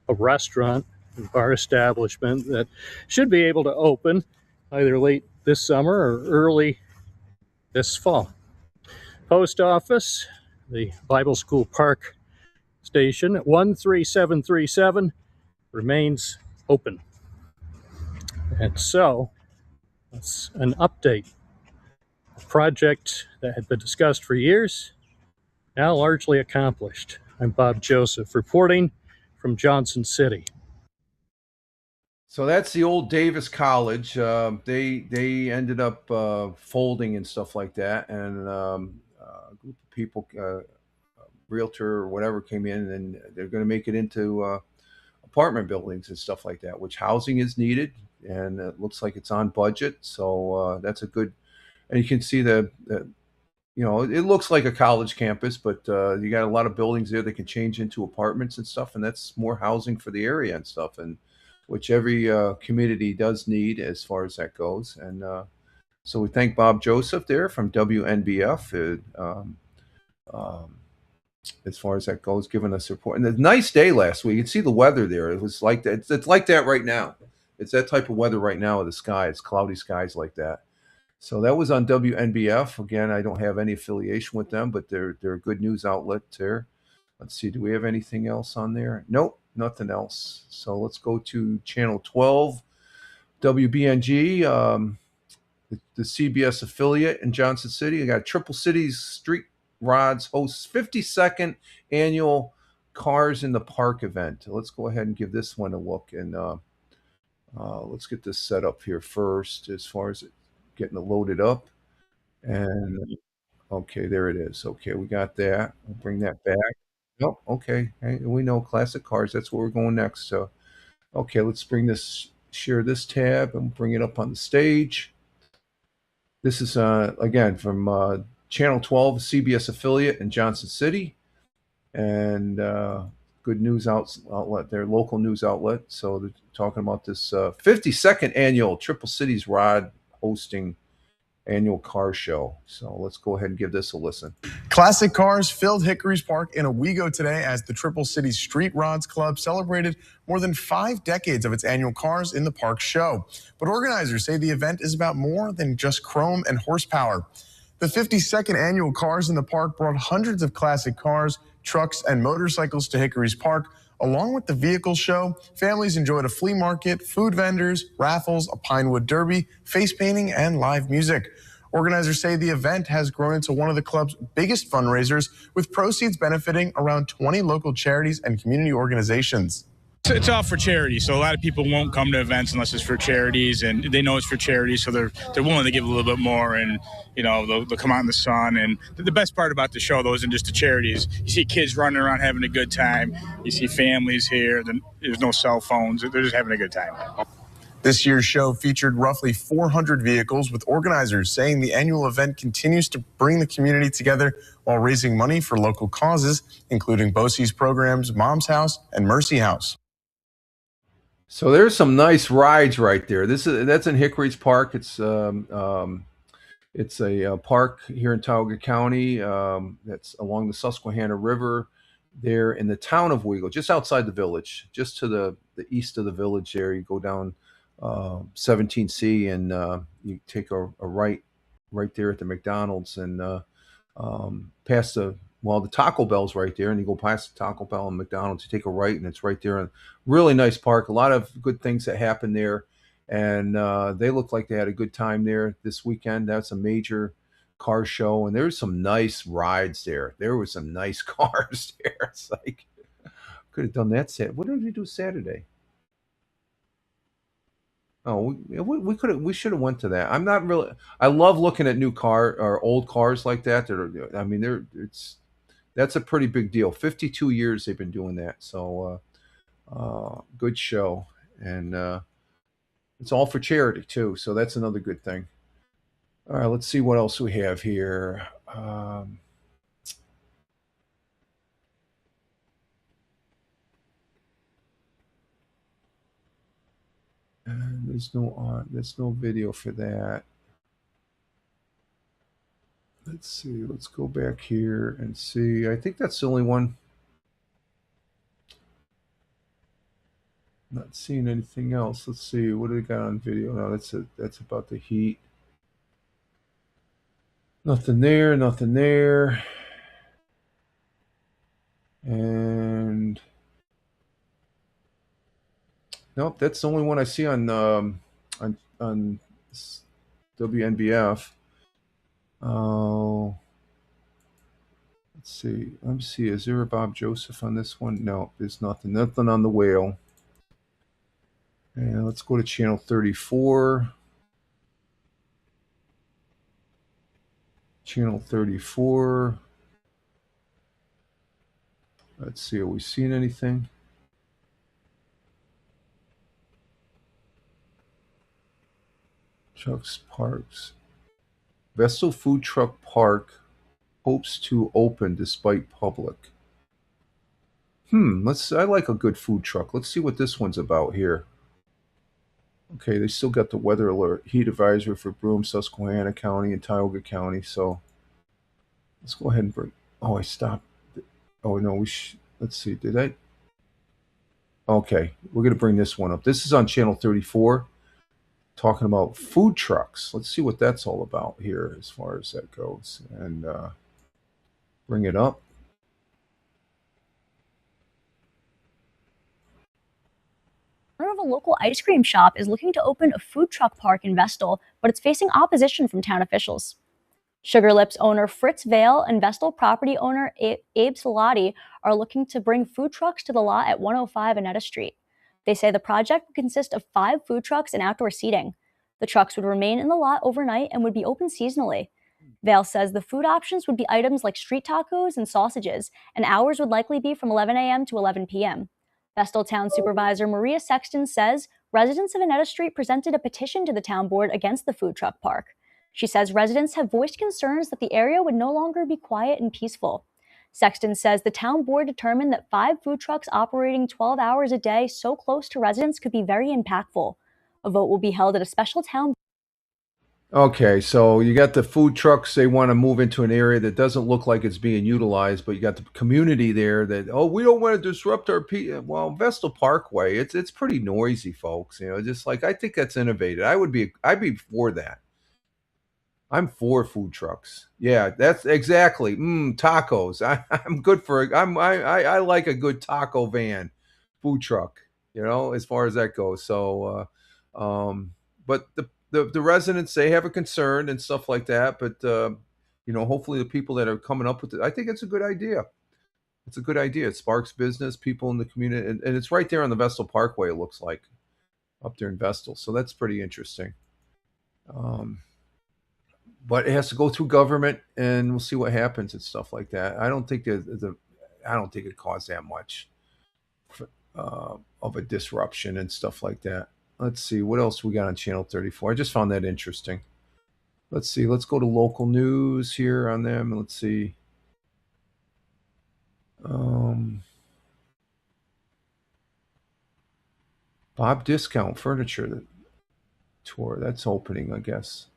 restaurant and bar establishment that should be able to open either late this summer or early this fall. Post office, the Bible School Park station at 13737 remains open. And so that's an update. A project that had been discussed for years, now largely accomplished. I'm Bob Joseph reporting from Johnson City. So that's the old Davis College. They ended up folding and stuff like that, and a group of people, realtor or whatever, came in, and they're going to make it into apartment buildings and stuff like that. Which housing is needed, and it looks like it's on budget. So that's a good. And you can see the it looks like a college campus, but you got a lot of buildings there that can change into apartments and stuff, and that's more housing for the area and stuff, and which every community does need as far as that goes. And so we thank Bob Joseph there from WNBF as far as that goes, giving us support. And a nice day last week. You can see the weather there. It was like that. It's like that right now. It's that type of weather right now with the sky. It's cloudy skies like that. So that was on WNBF. Again, I don't have any affiliation with them, but they're a good news outlet there. Let's see, do we have anything else on there? Nope, nothing else. So let's go to channel 12, WBNG, the CBS affiliate in Johnson City. I got Triple Cities Street Rods hosts 52nd annual Cars in the Park event. Let's go ahead and give this one a look, and let's get this set up here first as far as it getting it loaded up. And okay, there it is. Okay, we got that. We'll bring that back. Oh, okay. Hey, we know classic cars. That's where we're going next. So, okay, let's share this tab and bring it up on the stage. This is, again, from Channel 12, CBS affiliate in Johnson City. And good news outlet, their local news outlet. So they're talking about this 52nd annual Triple Cities Rod hosting annual car show. So let's go ahead and give this a listen. Classic cars filled Hickory's Park in Owego today as the Triple Cities Street Rods Club celebrated more than 5 decades of its annual Cars in the Park show. But organizers say the event is about more than just chrome and horsepower. The 52nd annual Cars in the Park brought hundreds of classic cars, trucks, and motorcycles to Hickory's Park. Along with the vehicle show, families enjoyed a flea market, food vendors, raffles, a Pinewood Derby, face painting, and live music. Organizers say the event has grown into one of the club's biggest fundraisers, with proceeds benefiting around 20 local charities and community organizations. It's all for charity, so a lot of people won't come to events unless it's for charities, and they know it's for charity, so they're willing to give a little bit more, and they'll come out in the sun. And the best part about the show, though, isn't just the charities. You see kids running around having a good time. You see families here. There's no cell phones. They're just having a good time. This year's show featured roughly 400 vehicles, with organizers saying the annual event continues to bring the community together while raising money for local causes, including BOCES programs, Mom's House, and Mercy House. So there's some nice rides right there. That's in Hickory's Park. It's a park here in Tioga County that's along the Susquehanna River there in the town of Owego, just outside the village, just to the east of the village there. You go down 17C and you take a right there at the McDonald's and past the Taco Bell's right there, and you go past the Taco Bell and McDonald's, you take a right, and it's right there. Really nice park. A lot of good things that happen there, and they look like they had a good time there this weekend. That's a major car show, and there's some nice rides there. There was some nice cars there. It's like, could have done that Saturday. What did we do Saturday? Oh, we should have went to that. I'm not really. I love looking at new car or old cars like that. I mean, that's a pretty big deal. 52 years they've been doing that. So good show, and it's all for charity too. So that's another good thing. All right, let's see what else we have here. And there's no video for that. Let's see. Let's go back here and see. I think that's the only one. Not seeing anything else. Let's see. What do we got on video? No, that's about the heat. Nothing there. Nothing there. And nope, that's the only one I see on WNBF. Oh, let's see. Let me see. Is there a Bob Joseph on this one? No, there's nothing. Nothing on the whale. And let's go to channel 34. Channel 34. Let's see. Are we seeing anything? Chuck's Parks. Vestal Food Truck Park hopes to open despite public. I like a good food truck. Let's see what this one's about here. Okay, they still got the weather alert, heat advisory for Broome, Susquehanna County, and Tioga County. So let's go ahead and bring. Oh, I stopped. Oh no, let's see. Did I? Okay, we're gonna bring this one up. This is on channel 34, talking about food trucks. Let's see what that's all about here, as far as that goes, and bring it up. Owner of a local ice cream shop is looking to open a food truck park in Vestal, but it's facing opposition from town officials. Sugar Lips owner Fritz Vale and Vestal property owner Abe Salati are looking to bring food trucks to the lot at 105 Annetta Street. They say the project would consist of 5 food trucks and outdoor seating. The trucks would remain in the lot overnight and would be open seasonally. Vale says the food options would be items like street tacos and sausages, and hours would likely be from 11 a.m. to 11 p.m. Vestal Town Supervisor Maria Sexton says residents of Annetta Street presented a petition to the town board against the food truck park. She says residents have voiced concerns that the area would no longer be quiet and peaceful. Sexton says the town board determined that 5 food trucks operating 12 hours a day so close to residents could be very impactful. A vote will be held at a special town. Okay, so you got the food trucks. They want to move into an area that doesn't look like it's being utilized, but you got the community there that, oh, we don't want to disrupt our people. Well, Vestal Parkway, it's pretty noisy, folks. Just like, I think that's innovative. I'd be for that. I'm for food trucks. Yeah, that's exactly. Tacos. I'm good for. I like a good taco van, food truck. As far as that goes. So, but the residents, they have a concern and stuff like that. But hopefully the people that are coming up with it, I think it's a good idea. It's a good idea. It sparks business, people in the community, and it's right there on the Vestal Parkway. It looks like up there in Vestal. So that's pretty interesting. But it has to go through government, and we'll see what happens and stuff like that. I don't think it caused that much of a disruption and stuff like that. Let's see what else we got on channel 34. I just found that interesting. Let's see. Let's go to local news here on them. Let's see. Bob Discount Furniture tour. That's opening, I guess.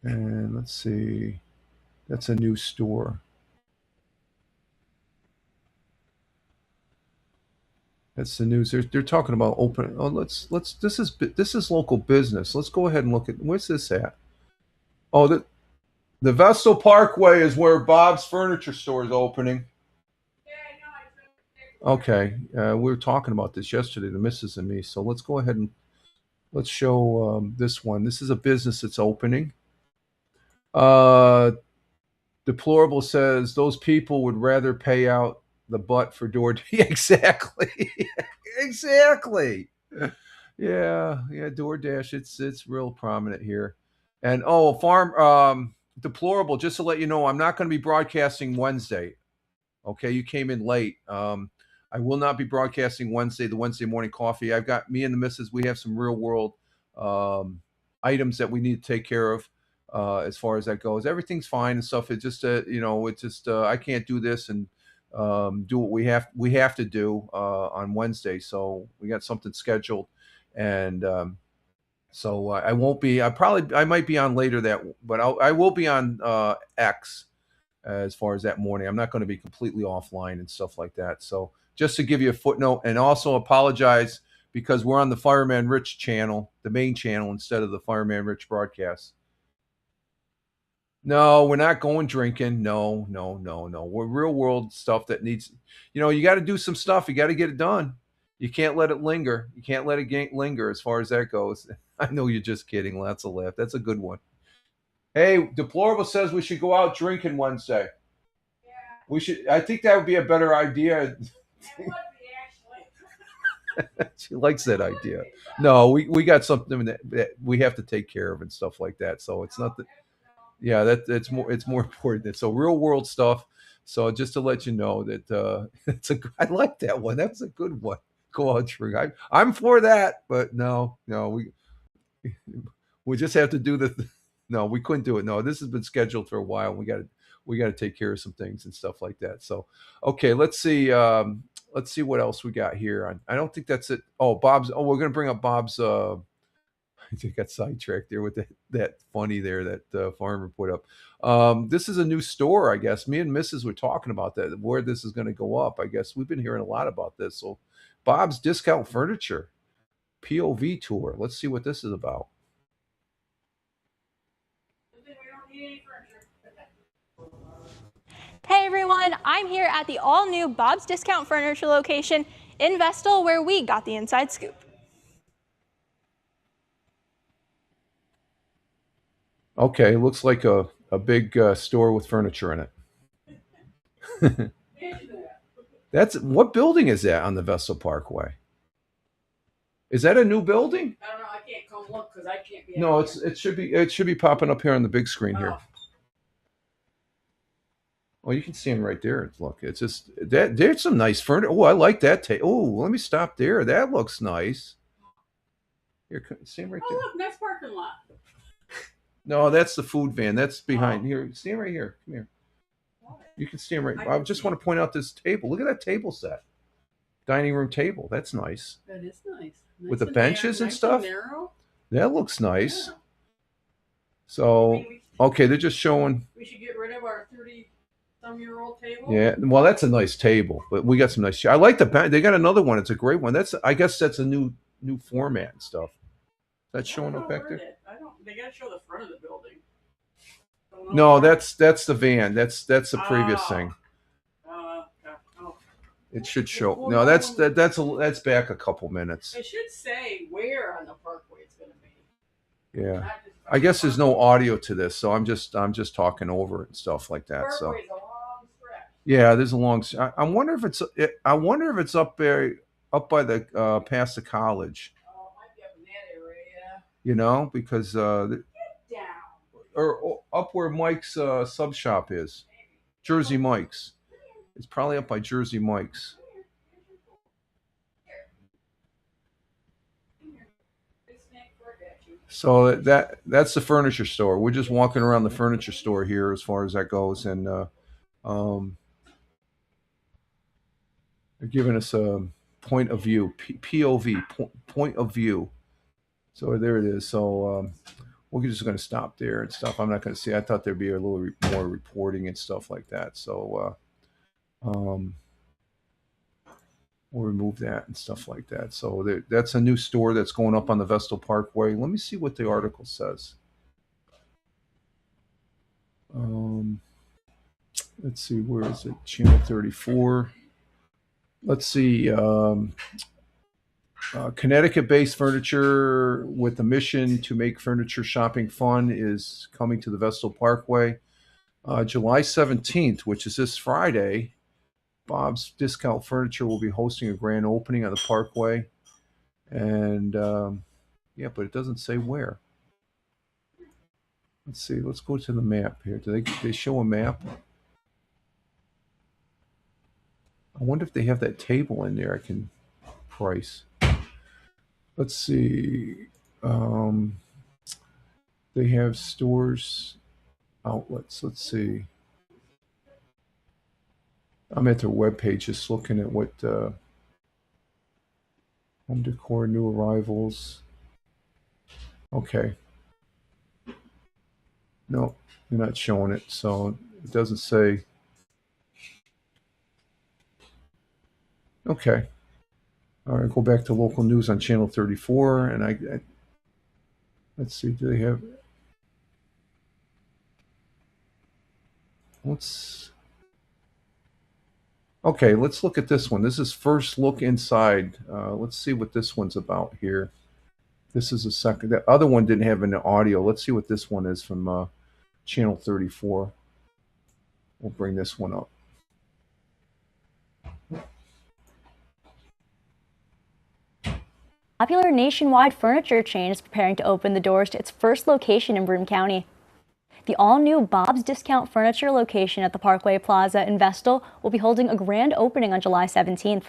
And let's see. That's a new store. That's the news. They're talking about open. Oh, let's. This is local business. Let's go ahead and look at where's this at. Oh, the Vestal Parkway is where Bob's Furniture Store is opening. Okay, we were talking about this yesterday, the missus and me. So let's go ahead and let's show this one. This is a business that's opening. Deplorable says those people would rather pay out the butt for door. Exactly. Exactly. Yeah, yeah, DoorDash. It's real prominent here. And farm deplorable. Just to let you know, I'm not going to be broadcasting Wednesday. Okay, you came in late. I will not be broadcasting Wednesday, the Wednesday morning coffee. I've got me and the missus. We have some real world um, items that we need to take care of as far as that goes. Everything's fine and stuff. It's just it's just I can't do this and do what we have to do on Wednesday. So we got something scheduled, and so I won't be. I might be on later but I will be on X as far as that morning. I'm not going to be completely offline and stuff like that. So just to give you a footnote, and also apologize because we're on the Fireman Rich channel, the main channel, instead of the Fireman Rich broadcast. No, we're not going drinking. No, no, no, no. We're real world stuff that needs, you got to do some stuff. You got to get it done. You can't let it linger. You can't let it linger as far as that goes. I know you're just kidding. That's a laugh. That's a good one. Hey, Deplorable says we should go out drinking Wednesday. Yeah. We should. I think that would be a better idea. It would be, actually. She likes that idea. No, we got something that we have to take care of and stuff like that. So it's not that. Yeah, it's more important. So real world stuff. So just to let you know that I like that one. That's a good one. Go out drink. I'm for that, but no, we just have to do the. No, we couldn't do it. No, this has been scheduled for a while. We got to take care of some things and stuff like that. So, okay, let's see. Let's see what else we got here. I don't think that's it. Oh, Bob's. Oh, we're gonna bring up Bob's. I think got sidetracked there with that funny there that farmer put up. This is a new store, I guess. Me and Mrs. were talking about that. Where this is going to go up. I guess we've been hearing a lot about this. So, Bob's Discount Furniture POV tour. Let's see what this is about. Hey everyone, I'm here at the all-new Bob's Discount Furniture location in Vestal, where we got the inside scoop. Okay, looks like a big store with furniture in it. What building is that on the Vestal Parkway? Is that a new building? I don't know. I can't come look because I can't be. No, it should be popping up here on the big screen here. Oh, you can see them right there. Look, it's just that there's some nice furniture. Oh, I like that. Oh, let me stop there. That looks nice. Here, see them right there. Oh, look, next parking lot. No, that's the food van. That's behind here. See him right here. Come here. You can see him right. I just want to point out this table. Look at that table set. Dining room table. That's nice. That is nice. With the benches and stuff. Narrow. That looks nice. Yeah. So, okay, they're just showing. We should get rid of our 30-some-year-old table. Yeah, well, that's a nice table, but we got some nice. I like the bench. They got another one. It's a great one. I guess that's a new format and stuff. Is that showing up back there? They gotta show the front of the building. No, that's the van. That's the previous thing. It should show. No, that's back a couple minutes. It should say where on the parkway it's gonna be. Yeah, I guess there's no audio to this, so I'm just talking over it and stuff like that. So parkway's a long stretch. Yeah, there's a long. I wonder if it's up there, up by the past the college. Oh, it might be up in that area. You know, because or up where Mike's sub shop is, Jersey Mike's. It's probably up by Jersey Mike's. So that's the furniture store. We're just walking around the furniture store here as far as that goes, and they're giving us a point of view, POV, point of view. So there it is. So we're just going to stop there and stuff. I'm not going to see. I thought there'd be a little more reporting and stuff like that. So we'll remove that and stuff like that. So that's a new store that's going up on the Vestal Parkway. Let me see what the article says. Let's see, where is it? Channel 34. Let's see. Connecticut-based furniture with a mission to make furniture shopping fun is coming to the Vestal Parkway. July 17th, which is this Friday, Bob's Discount Furniture will be hosting a grand opening on the Parkway. And yeah, but it doesn't say where. Let's see. Let's go to the map here. Do they show a map? I wonder if they have that table in there I can price. Let's see. They have stores, outlets. Let's see. I'm at their webpage just looking at what home decor, new arrivals. Okay. No, you're not showing it, so it doesn't say. Okay. All right, go back to local news on channel 34, and I let's see. Do they have? Okay, let's look at this one. This is first look inside. Let's see what this one's about here. This is a second. The other one didn't have an audio. Let's see what this one is from channel 34. We'll bring this one up. Popular nationwide furniture chain is preparing to open the doors to its first location in Broome County. The all-new Bob's Discount Furniture location at the Parkway Plaza in Vestal will be holding a grand opening on July 17th.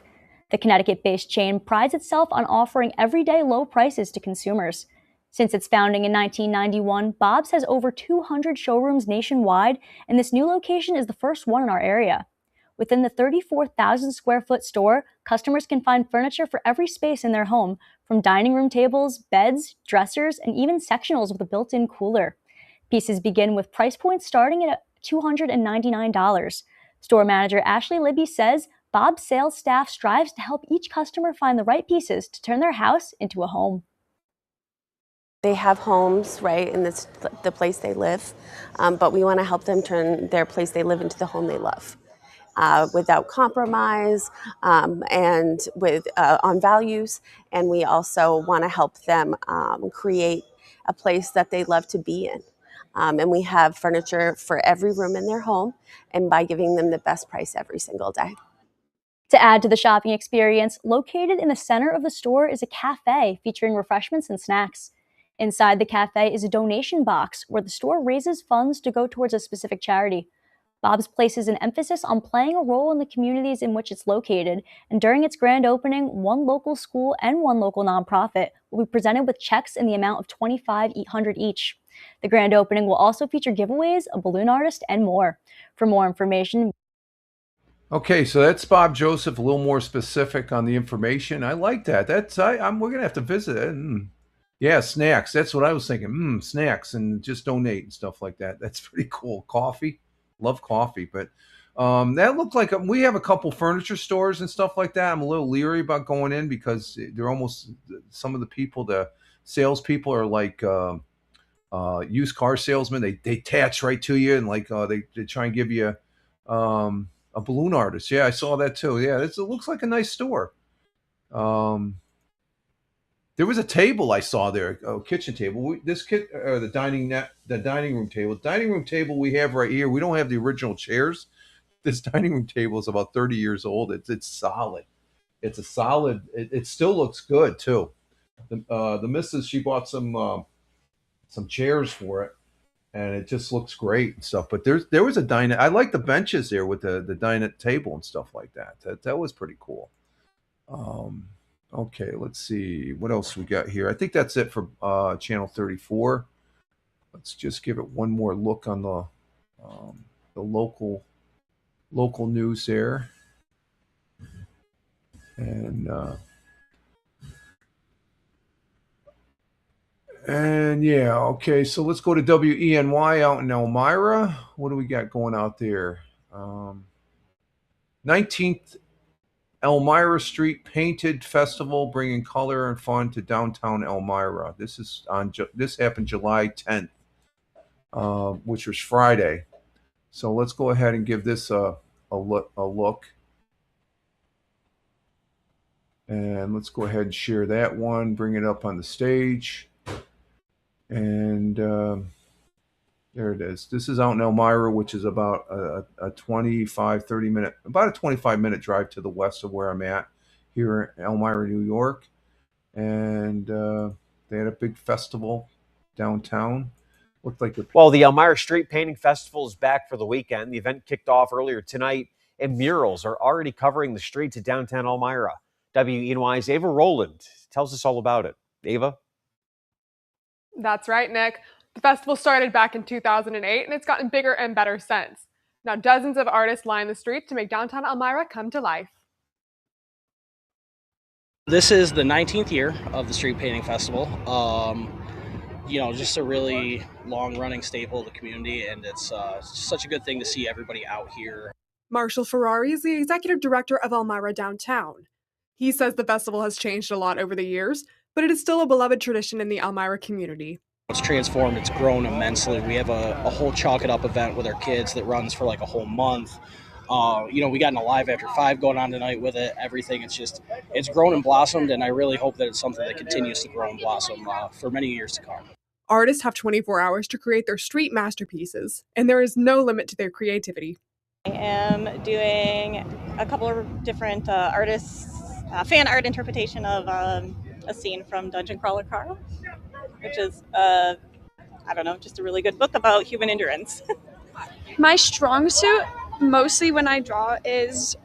The Connecticut-based chain prides itself on offering everyday low prices to consumers. Since its founding in 1991, Bob's has over 200 showrooms nationwide, and this new location is the first one in our area. Within the 34,000 square foot store, customers can find furniture for every space in their home, from dining room tables, beds, dressers, and even sectionals with a built-in cooler. Pieces begin with price points starting at $299. Store manager Ashley Libby says Bob's sales staff strives to help each customer find the right pieces to turn their house into a home. They have homes, right, in the place they live, but we want to help them turn their place they live into the home they love. Without compromise and with on values, and we also want to help them create a place that they love to be in. And we have furniture for every room in their home, and by giving them the best price every single day. To add to the shopping experience, located in the center of the store is a cafe featuring refreshments and snacks. Inside the cafe is a donation box where the store raises funds to go towards a specific charity. Bob's places an emphasis on playing a role in the communities in which it's located, and during its grand opening, one local school and one local nonprofit will be presented with checks in the amount of $2,500 each. The grand opening will also feature giveaways, a balloon artist, and more. For more information... Okay, so that's Bob Joseph, a little more specific on the information. I like that. We're going to have to visit it. Yeah, snacks. That's what I was thinking. Snacks, and just donate and stuff like that. That's pretty cool. Coffee. Love coffee, but that looked like we have a couple furniture stores and stuff like that. I'm a little leery about going in because they're almost, some of the people, the salespeople are like used car salesmen. They attach right to you, and like they try and give you a balloon artist. Yeah, I saw that too. Yeah, it looks like a nice store. There was a table I saw there, a kitchen table. The dining room table. The dining room table we have right here. We don't have the original chairs. This dining room table is about 30 years old. It's solid. It's a solid. It still looks good too. The missus, she bought some chairs for it, and it just looks great and stuff. But there was a dining. I like the benches there with the dining table and stuff like that. That was pretty cool. Okay, let's see what else we got here. I think that's it for channel 34. Let's just give it one more look on the local news there. And yeah, okay, so let's go to WENY out in Elmira. What do we got going out there? 19th Elmira Street Painted Festival, bringing color and fun to downtown Elmira. This happened July 10th, which was Friday. So let's go ahead and give this a look. And let's go ahead and share that one, bring it up on the stage. And there it is. This is out in Elmira, which is about a 25-minute drive to the west of where I'm at here in Elmira, New York. and they had a big festival downtown. Looked like Well, the Elmira Street Painting Festival is back for the weekend. The event kicked off earlier tonight, and murals are already covering the streets of downtown Elmira. WENY's Ava Rowland tells us all about it. Ava? That's right, Nick. The festival started back in 2008, and it's gotten bigger and better since. Now, dozens of artists line the streets to make downtown Elmira come to life. This is the 19th year of the Street Painting Festival. Just a really long-running staple of the community, and it's such a good thing to see everybody out here. Marshall Ferrari is the executive director of Elmira Downtown. He says the festival has changed a lot over the years, but it is still a beloved tradition in the Elmira community. It's transformed, it's grown immensely. We have a whole Chalk It Up event with our kids that runs for like a whole month. We got an Alive After 5 going on tonight with it, everything. It's grown and blossomed, and I really hope that it's something that continues to grow and blossom for many years to come. Artists have 24 hours to create their street masterpieces, and there is no limit to their creativity. I am doing a couple of different fan art interpretation of a scene from Dungeon Crawler Carl, which is, just a really good book about human endurance. My strong suit, mostly when I draw, is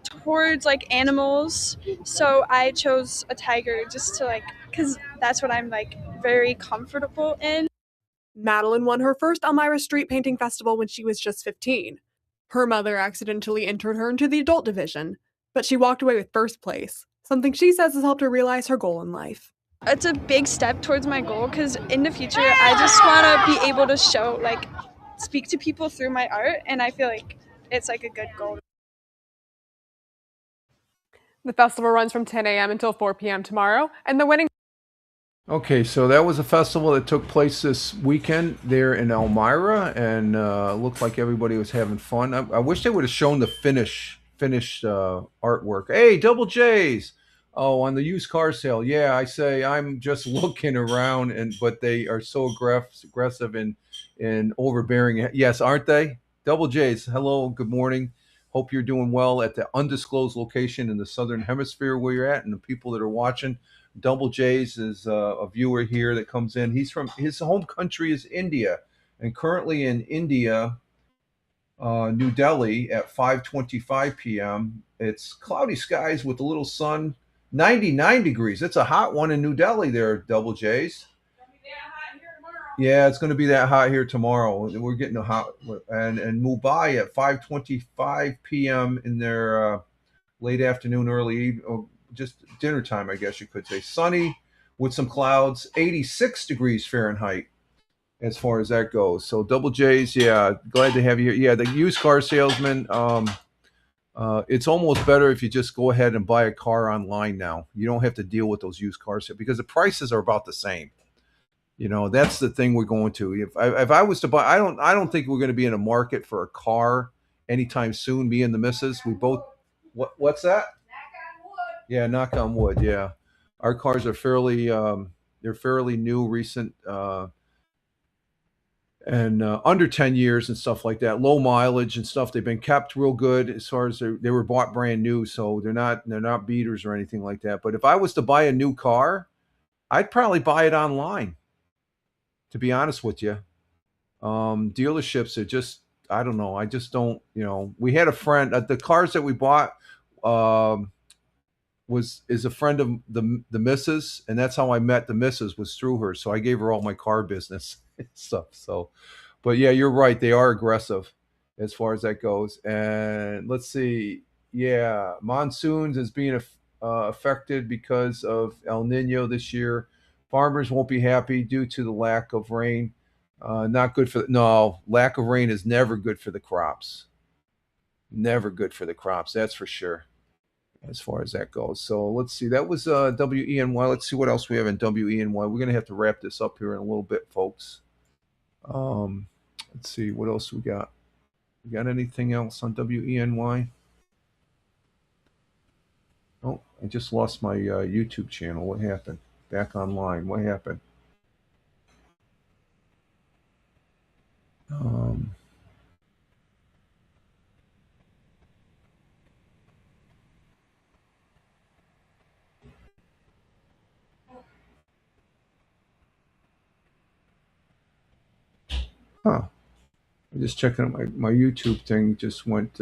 towards animals. So I chose a tiger just to because that's what I'm very comfortable in. Madeline won her first Elmira Street Painting Festival when she was just 15. Her mother accidentally entered her into the adult division, but she walked away with first place, something she says has helped her realize her goal in life. It's a big step towards my goal because in the future I just want to be able to show, speak to people through my art, and I feel like it's a good goal. The festival runs from 10 a.m. until 4 p.m. tomorrow, and the winning... Okay, so that was a festival that took place this weekend there in Elmira, and looked like everybody was having fun. I wish they would have shown the finished artwork. Hey, Double J's! Oh, on the used car sale. Yeah, I say I'm just looking around, but they are so aggressive and overbearing. Yes, aren't they? Double J's, hello, good morning. Hope you're doing well at the undisclosed location in the Southern Hemisphere where you're at, and the people that are watching. Double J's is a viewer here that comes in. His home country is India, and currently in India, New Delhi at 5:25 p.m. It's cloudy skies with a little sun, 99 degrees. It's a hot one in New Delhi there, Double J's. Yeah, it's going to be that hot here tomorrow. We're getting a hot, and Mumbai at 5:25 p.m. in their late afternoon, early evening, or just dinner time, I guess you could say. Sunny with some clouds, 86 degrees Fahrenheit as far as that goes. So Double J's, yeah, glad to have you here. Yeah, the used car salesman, it's almost better if you just go ahead and buy a car online now. You don't have to deal with those used car sales because the prices are about the same. That's the thing we're going to. If I was to buy, I don't think we're going to be in a market for a car anytime soon. Me and the missus, we both. What's that? Yeah, knock on wood. Yeah, our cars are fairly new, recent, and under 10 years and stuff like that. Low mileage and stuff. They've been kept real good as far as they were bought brand new, so they're not beaters or anything like that. But if I was to buy a new car, I'd probably buy it online. To be honest with you, dealerships are just, I don't know. I just don't, we had a friend, the cars that we bought is a friend of the missus, and that's how I met the missus, was through her. So I gave her all my car business and stuff. So, but yeah, you're right. They are aggressive as far as that goes. And let's see. Yeah, monsoons is being affected because of El Nino this year. Farmers won't be happy due to the lack of rain. Not good for lack of rain is never good for the crops. Never good for the crops, that's for sure, as far as that goes. So let's see. That was WENY. Let's see what else we have in WENY. We're going to have to wrap this up here in a little bit, folks. Let's see. What else we got? We got anything else on WENY? Oh, I just lost my YouTube channel. What happened? Back online. What happened? Huh. I'm just checking out my YouTube thing. Just went.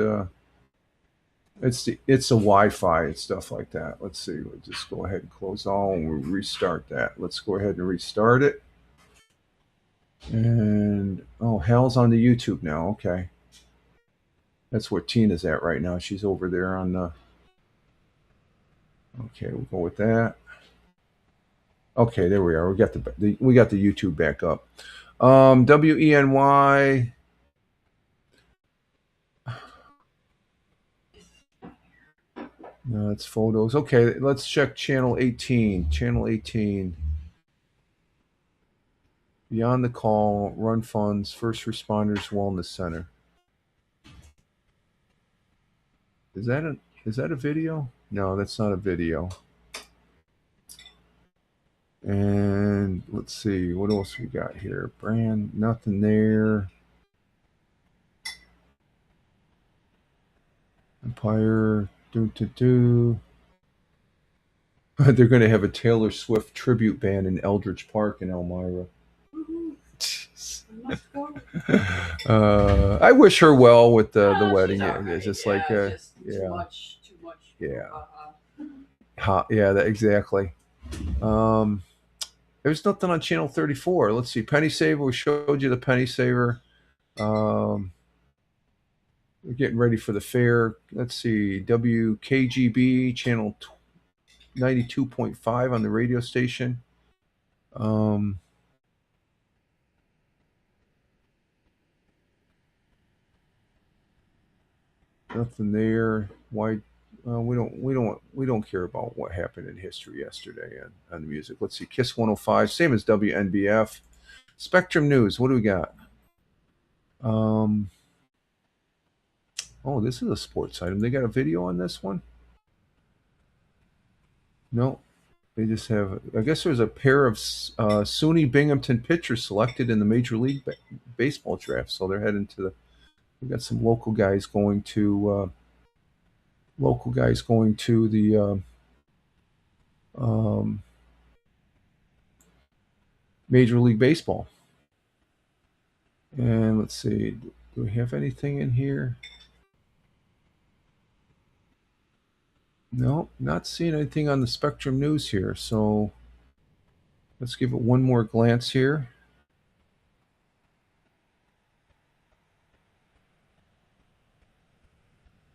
It's the Wi-Fi and stuff like that. Let's see. We'll just go ahead and close all, and we'll restart that. Let's go ahead and restart it. And Hal's on the YouTube now. Okay, that's where Tina's at right now. She's over there on the. Okay, we'll go with that. Okay, there we are. We got the YouTube back up. WENY. No, it's photos. Okay, let's check channel 18. Channel 18. Beyond the Call, Run Funds, First Responders Wellness Center. Is that a video? No, that's not a video. And let's see, what else we got here? Brand, nothing there. Empire, do. They're going to have a Taylor Swift tribute band in Eldridge Park in Elmira. I wish her well with the wedding. It's just Too yeah, much. exactly. There's nothing on channel 34. Let's see, Penny Saver. We showed you the Penny Saver. We're getting ready for the fair. Let's see, WKGB channel 92.5 on the radio station. Nothing there. Why? We don't care about what happened in history yesterday on the music. Let's see, Kiss 105, same as WNBF. Spectrum News. What do we got? This is a sports item. They got a video on this one? No. They just have. I guess there's a pair of SUNY Binghamton pitchers selected in the Major League Baseball draft. So they're heading to the. We got some local guys going to the Major League Baseball. And let's see, do we have anything in here? No, not seeing anything on the Spectrum News here. So let's give it one more glance here.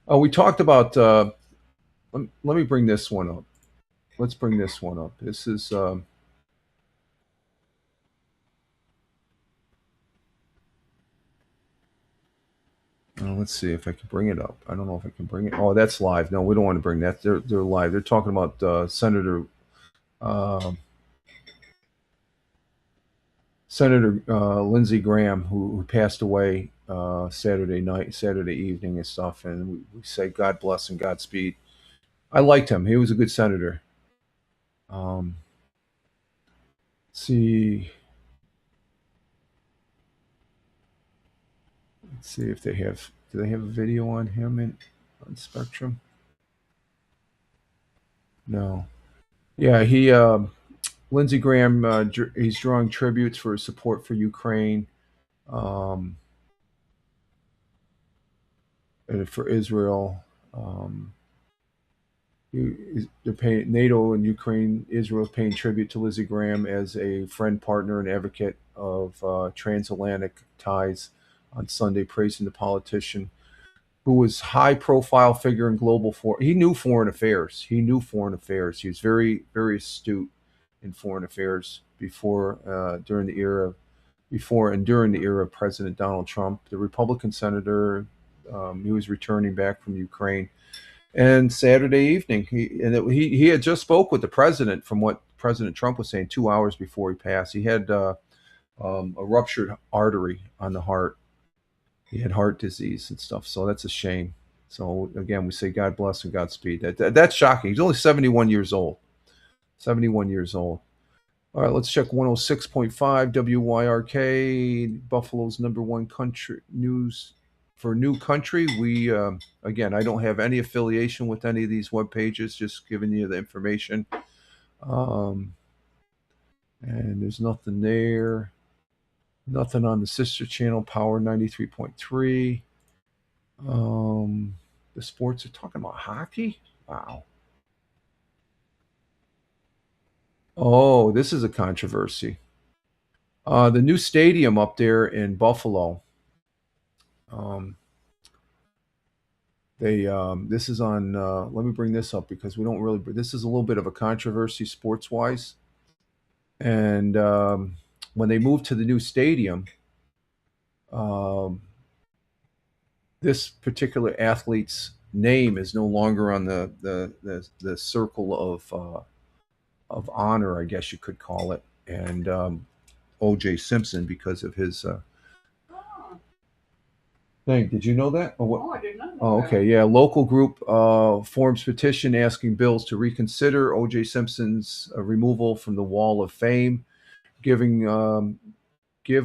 Oh, we talked about. Let me bring this one up. Let's bring this one up. This is. Let's see if I can bring it up. I don't know if I can bring it. Oh, that's live. No, we don't want to bring that. They're live. They're talking about Senator Lindsey Graham, who passed away Saturday evening and stuff. And we say God bless and Godspeed. I liked him. He was a good senator. Let's see if they have. Do they have a video on him on Spectrum? No. Yeah, he Lindsey Graham. He's drawing tributes for his support for Ukraine, and for Israel. They're paying, NATO and Ukraine, Israel is paying tribute to Lindsey Graham as a friend, partner, and advocate of transatlantic ties on Sunday, praising the politician who was high-profile figure in global He knew foreign affairs. He was very, very astute in foreign affairs before and during the era of President Donald Trump. The Republican senator, he was returning back from Ukraine. And Saturday evening, he had just spoke with the president from what President Trump was saying 2 hours before he passed. He had a ruptured artery on the heart. He had heart disease and stuff, so that's a shame. So again, we say God bless and Godspeed. That's shocking. He's only 71 years old. 71 years old. All right, let's check 106.5 WYRK, Buffalo's #1 country news. For New Country, we again, I don't have any affiliation with any of these web pages, just giving you the information. And there's nothing there. Nothing on the sister channel, Power 93.3. The sports are talking about hockey. Wow. Oh, this is a controversy. The new stadium up there in Buffalo. This is on. Let me bring this up because we don't really. This is a little bit of a controversy sports wise. And when they moved to the new stadium, this particular athlete's name is no longer on the circle of honor, I guess you could call it, and O.J. Simpson because of his thing. Did you know that? Or what? Oh, I did not know Oh, that. okay. Yeah, local group forms petition asking Bills to reconsider O.J. Simpson's removal from the Wall of Fame, give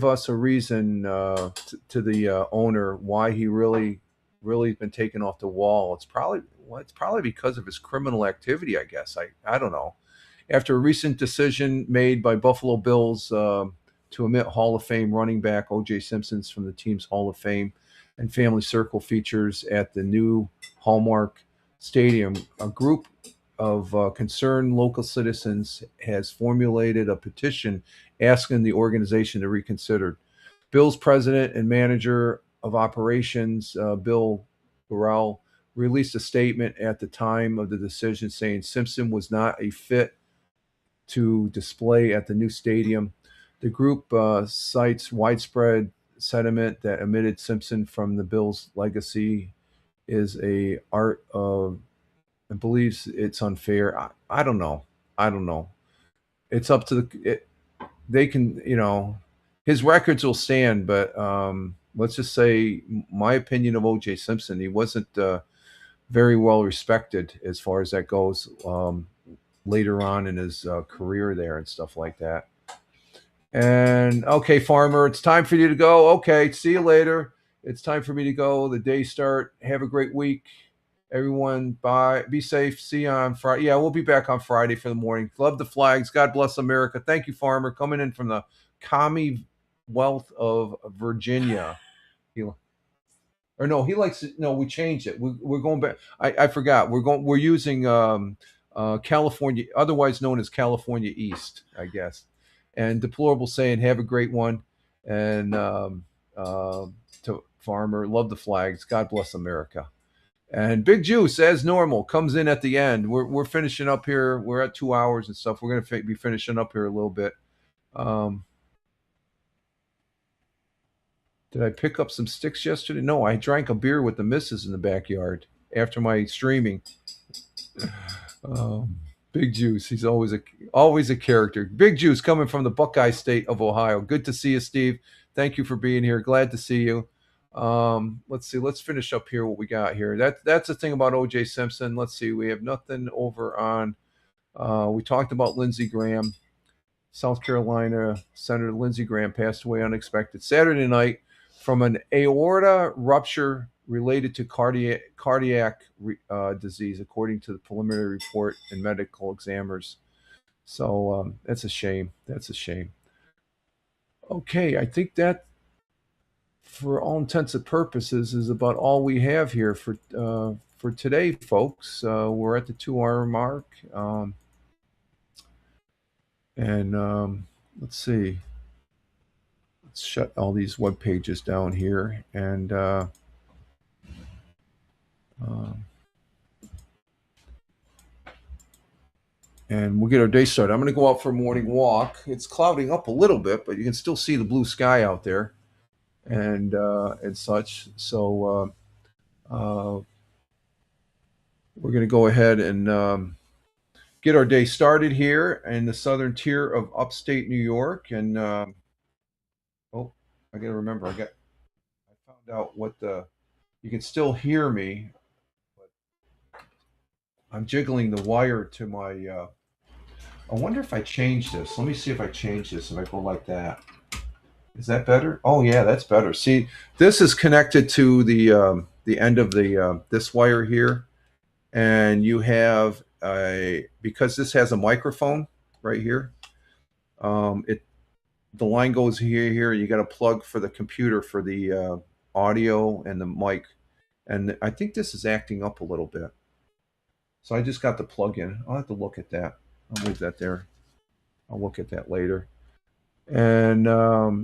us a reason to the owner why he really has been taken off the wall. It's probably because of his criminal activity, I guess. I don't know. After a recent decision made by Buffalo Bills to omit Hall of Fame running back O.J. Simpson's from the team's Hall of Fame and Family Circle features at the new Hallmark Stadium, a group of concerned local citizens has formulated a petition asking the organization to reconsider. Bill's president and manager of operations, Bill Burrell, released a statement at the time of the decision saying Simpson was not a fit to display at the new stadium. The group cites widespread sentiment that omitted Simpson from the Bills' legacy is a art of and believes it's unfair. I don't know. It's up to they can, his records will stand, but let's just say my opinion of O.J. Simpson, he wasn't very well respected as far as that goes later on in his career there and stuff like that. And okay, Farmer, it's time for you to go. Okay, see you later. It's time for me to go. The day start. Have a great week. Everyone, bye. Be safe. See you on Friday. Yeah, we'll be back on Friday for the morning. Love the flags. God bless America. Thank you, Farmer, coming in from the Commonwealth of Virginia. We changed it. We're going back. I forgot. We're using California, otherwise known as California East, I guess. And Deplorable saying, have a great one. And to Farmer, love the flags. God bless America. And Big Juice, as normal, comes in at the end. We're finishing up here. We're at 2 hours and stuff. We're going to be finishing up here a little bit. Did I pick up some sticks yesterday? No, I drank a beer with the missus in the backyard after my streaming. Big Juice, he's always a character. Big Juice coming from the Buckeye State of Ohio. Good to see you, Steve. Thank you for being here. Glad to see you. Let's see. Let's finish up here what we got here. That's the thing about O.J. Simpson. Let's see. We have nothing over on. We talked about Lindsey Graham. South Carolina Senator Lindsey Graham passed away unexpected Saturday night from an aorta rupture related to cardiac disease, according to the preliminary report and medical examiners. So that's a shame. Okay, I think that, for all intents and purposes, is about all we have here for today, folks. We're at the 2-hour mark, and let's see. Let's shut all these web pages down here, and we'll get our day started. I'm going to go out for a morning walk. It's clouding up a little bit, but you can still see the blue sky out there. And such. So we're going to go ahead and get our day started here in the southern tier of upstate New York. And I got to remember, I found out what you can still hear me, but I'm jiggling the wire to my. I wonder if I change this. Let me see if I change this. If I go like that. Is that better? Oh yeah, that's better. See, this is connected to the end of the this wire here, and you have because this has a microphone right here. the line goes here. You got a plug for the computer for the audio and the mic. And I think this is acting up a little bit. So I just got the plug in. I'll have to look at that. I'll leave that there. I'll look at that later. And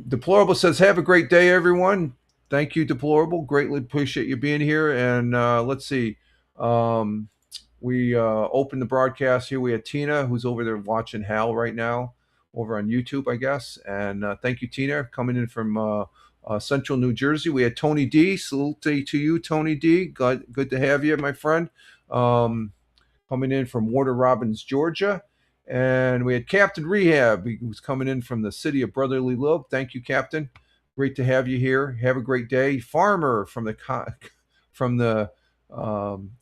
Deplorable says, have a great day, everyone. Thank you, Deplorable. Greatly appreciate you being here. And let's see. We opened the broadcast here. We had Tina, who's over there watching Hal right now over on YouTube, I guess. And thank you, Tina, coming in from Central New Jersey. We had Tony D. Salute to you, Tony D. Good to have you, my friend. Coming in from Warner Robins, Georgia. And we had Captain Rehab, who's coming in from the city of Brotherly Love. Thank you, Captain. Great to have you here. Have a great day. Farmer from the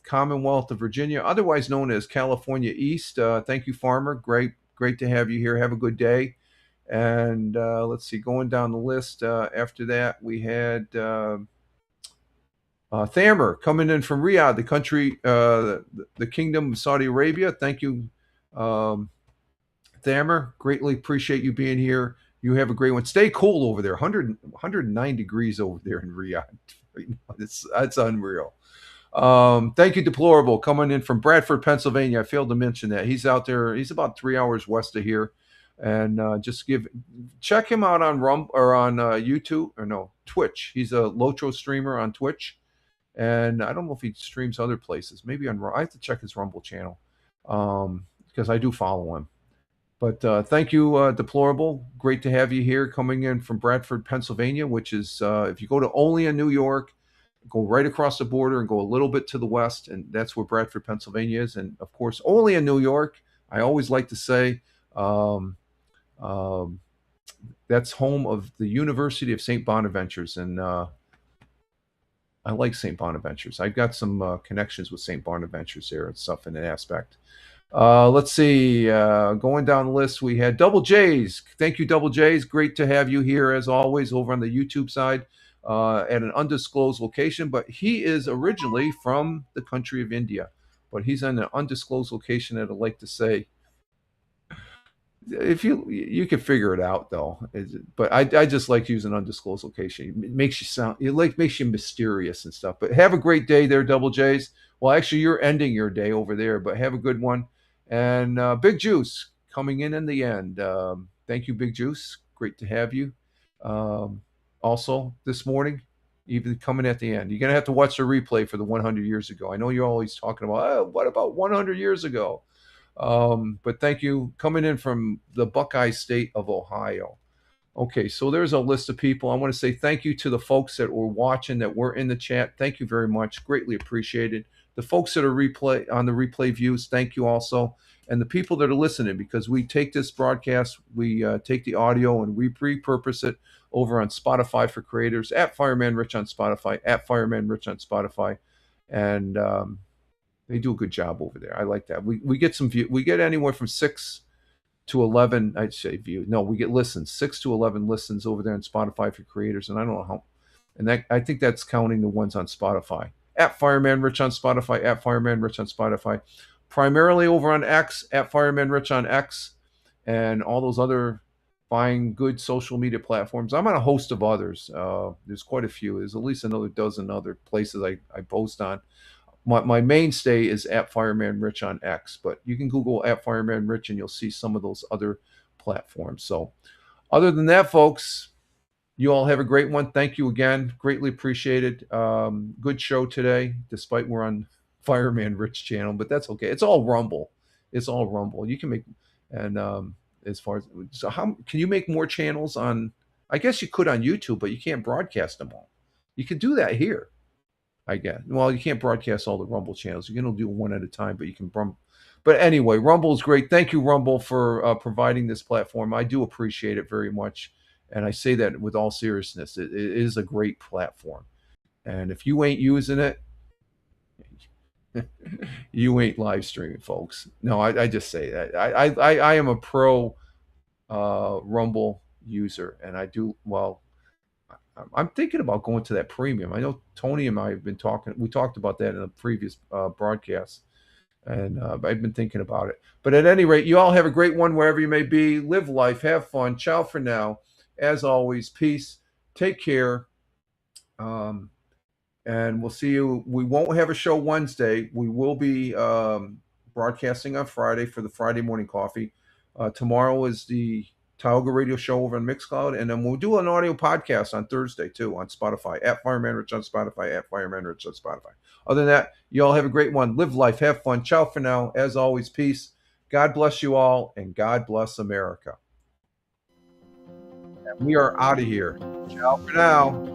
Commonwealth of Virginia, otherwise known as California East. Thank you, Farmer. Great to have you here. Have a good day. And let's see, going down the list. After that, we had Thamer coming in from Riyadh, the country, the Kingdom of Saudi Arabia. Thank you, Thamer. Greatly appreciate you being here. You have a great one. Stay cool over there. 109 degrees over there in Riyadh. That's unreal. Thank you, Deplorable, coming in from Bradford, Pennsylvania. I failed to mention that. He's out there. He's about 3 hours west of here. And check him out on YouTube, or no, Twitch. He's a Lotro streamer on Twitch. And I don't know if he streams other places. Maybe I have to check his Rumble channel because I do follow him. But thank you, Deplorable. Great to have you here, coming in from Bradford, Pennsylvania, which is, if you go to Olean, New York, go right across the border and go a little bit to the west, and that's where Bradford, Pennsylvania is. And, of course, Olean, New York, I always like to say that's home of the University of St. Bonaventures, and I like St. Bonaventures. I've got some connections with St. Bonaventures there and stuff in that aspect. Let's see. Going down the list, we had Double J's. Thank you, Double J's. Great to have you here, as always, over on the YouTube side at an undisclosed location. But he is originally from the country of India. But he's in an undisclosed location, and I'd like to say, if you can figure it out, though. But I just like using undisclosed location. It makes you makes you mysterious and stuff. But have a great day there, Double J's. Well, actually, you're ending your day over there, but have a good one. And Big Juice coming in the end. Thank you, Big Juice. Great to have you. Also this morning, even coming at the end. You're gonna have to watch the replay for the 100 years ago. I know you're always talking about, what about 100 years ago? But thank you, coming in from the Buckeye State of Ohio. Okay, so there's a list of people. I want to say thank you to the folks that were watching, that were in the chat. Thank you very much. Greatly appreciated. The folks that are on the replay views, thank you also. And the people that are listening, because we take this broadcast, we take the audio and we repurpose it over on Spotify for Creators, at Fireman Rich on Spotify, at Fireman Rich on Spotify. And they do a good job over there. I like that. We get some view. We get anywhere from 6 to 11. I'd say view. No, we get listens. 6 to 11 listens over there on Spotify for Creators, and I don't know how. And that, I think that's counting the ones on Spotify. At Fireman Rich on Spotify. At Fireman Rich on Spotify. Primarily over on X. At Fireman Rich on X, and all those other fine, good social media platforms. I'm on a host of others. There's quite a few. There's at least another dozen other places I post on. My mainstay is at Fireman Rich on X, but you can Google at Fireman Rich and you'll see some of those other platforms. So other than that, folks, you all have a great one. Thank you again. Greatly appreciated. Good show today, despite we're on Fireman Rich channel, but that's okay. It's all Rumble. It's all Rumble. You can make, and as far as, so how can you make more channels on, I guess you could on YouTube, but you can't broadcast them all. You can do that here, I guess. Well, you can't broadcast all the Rumble channels. You can do one at a time, but you can. But anyway, Rumble is great. Thank you, Rumble, for providing this platform. I do appreciate it very much, and I say that with all seriousness. It is a great platform, and if you ain't using it, you ain't live streaming, folks. No, I just say that. I am a pro Rumble user, and I do well. I'm thinking about going to that premium. I know Tony and I have been talking. We talked about that in a previous broadcast, and I've been thinking about it. But at any rate, you all have a great one wherever you may be. Live life, have fun. Ciao for now. As always, peace. Take care. And we'll see you. We won't have a show Wednesday. We will be broadcasting on Friday for the Friday morning coffee. Tomorrow is the Tioga Radio Show over on Mixcloud, and then we'll do an audio podcast on Thursday too on Spotify, at Fireman Rich on Spotify, at Fireman Rich on Spotify. Other than that, you all have a great one. Live life, have fun. Ciao for now. As always, peace. God bless you all, and God bless America. And we are out of here. Ciao for now.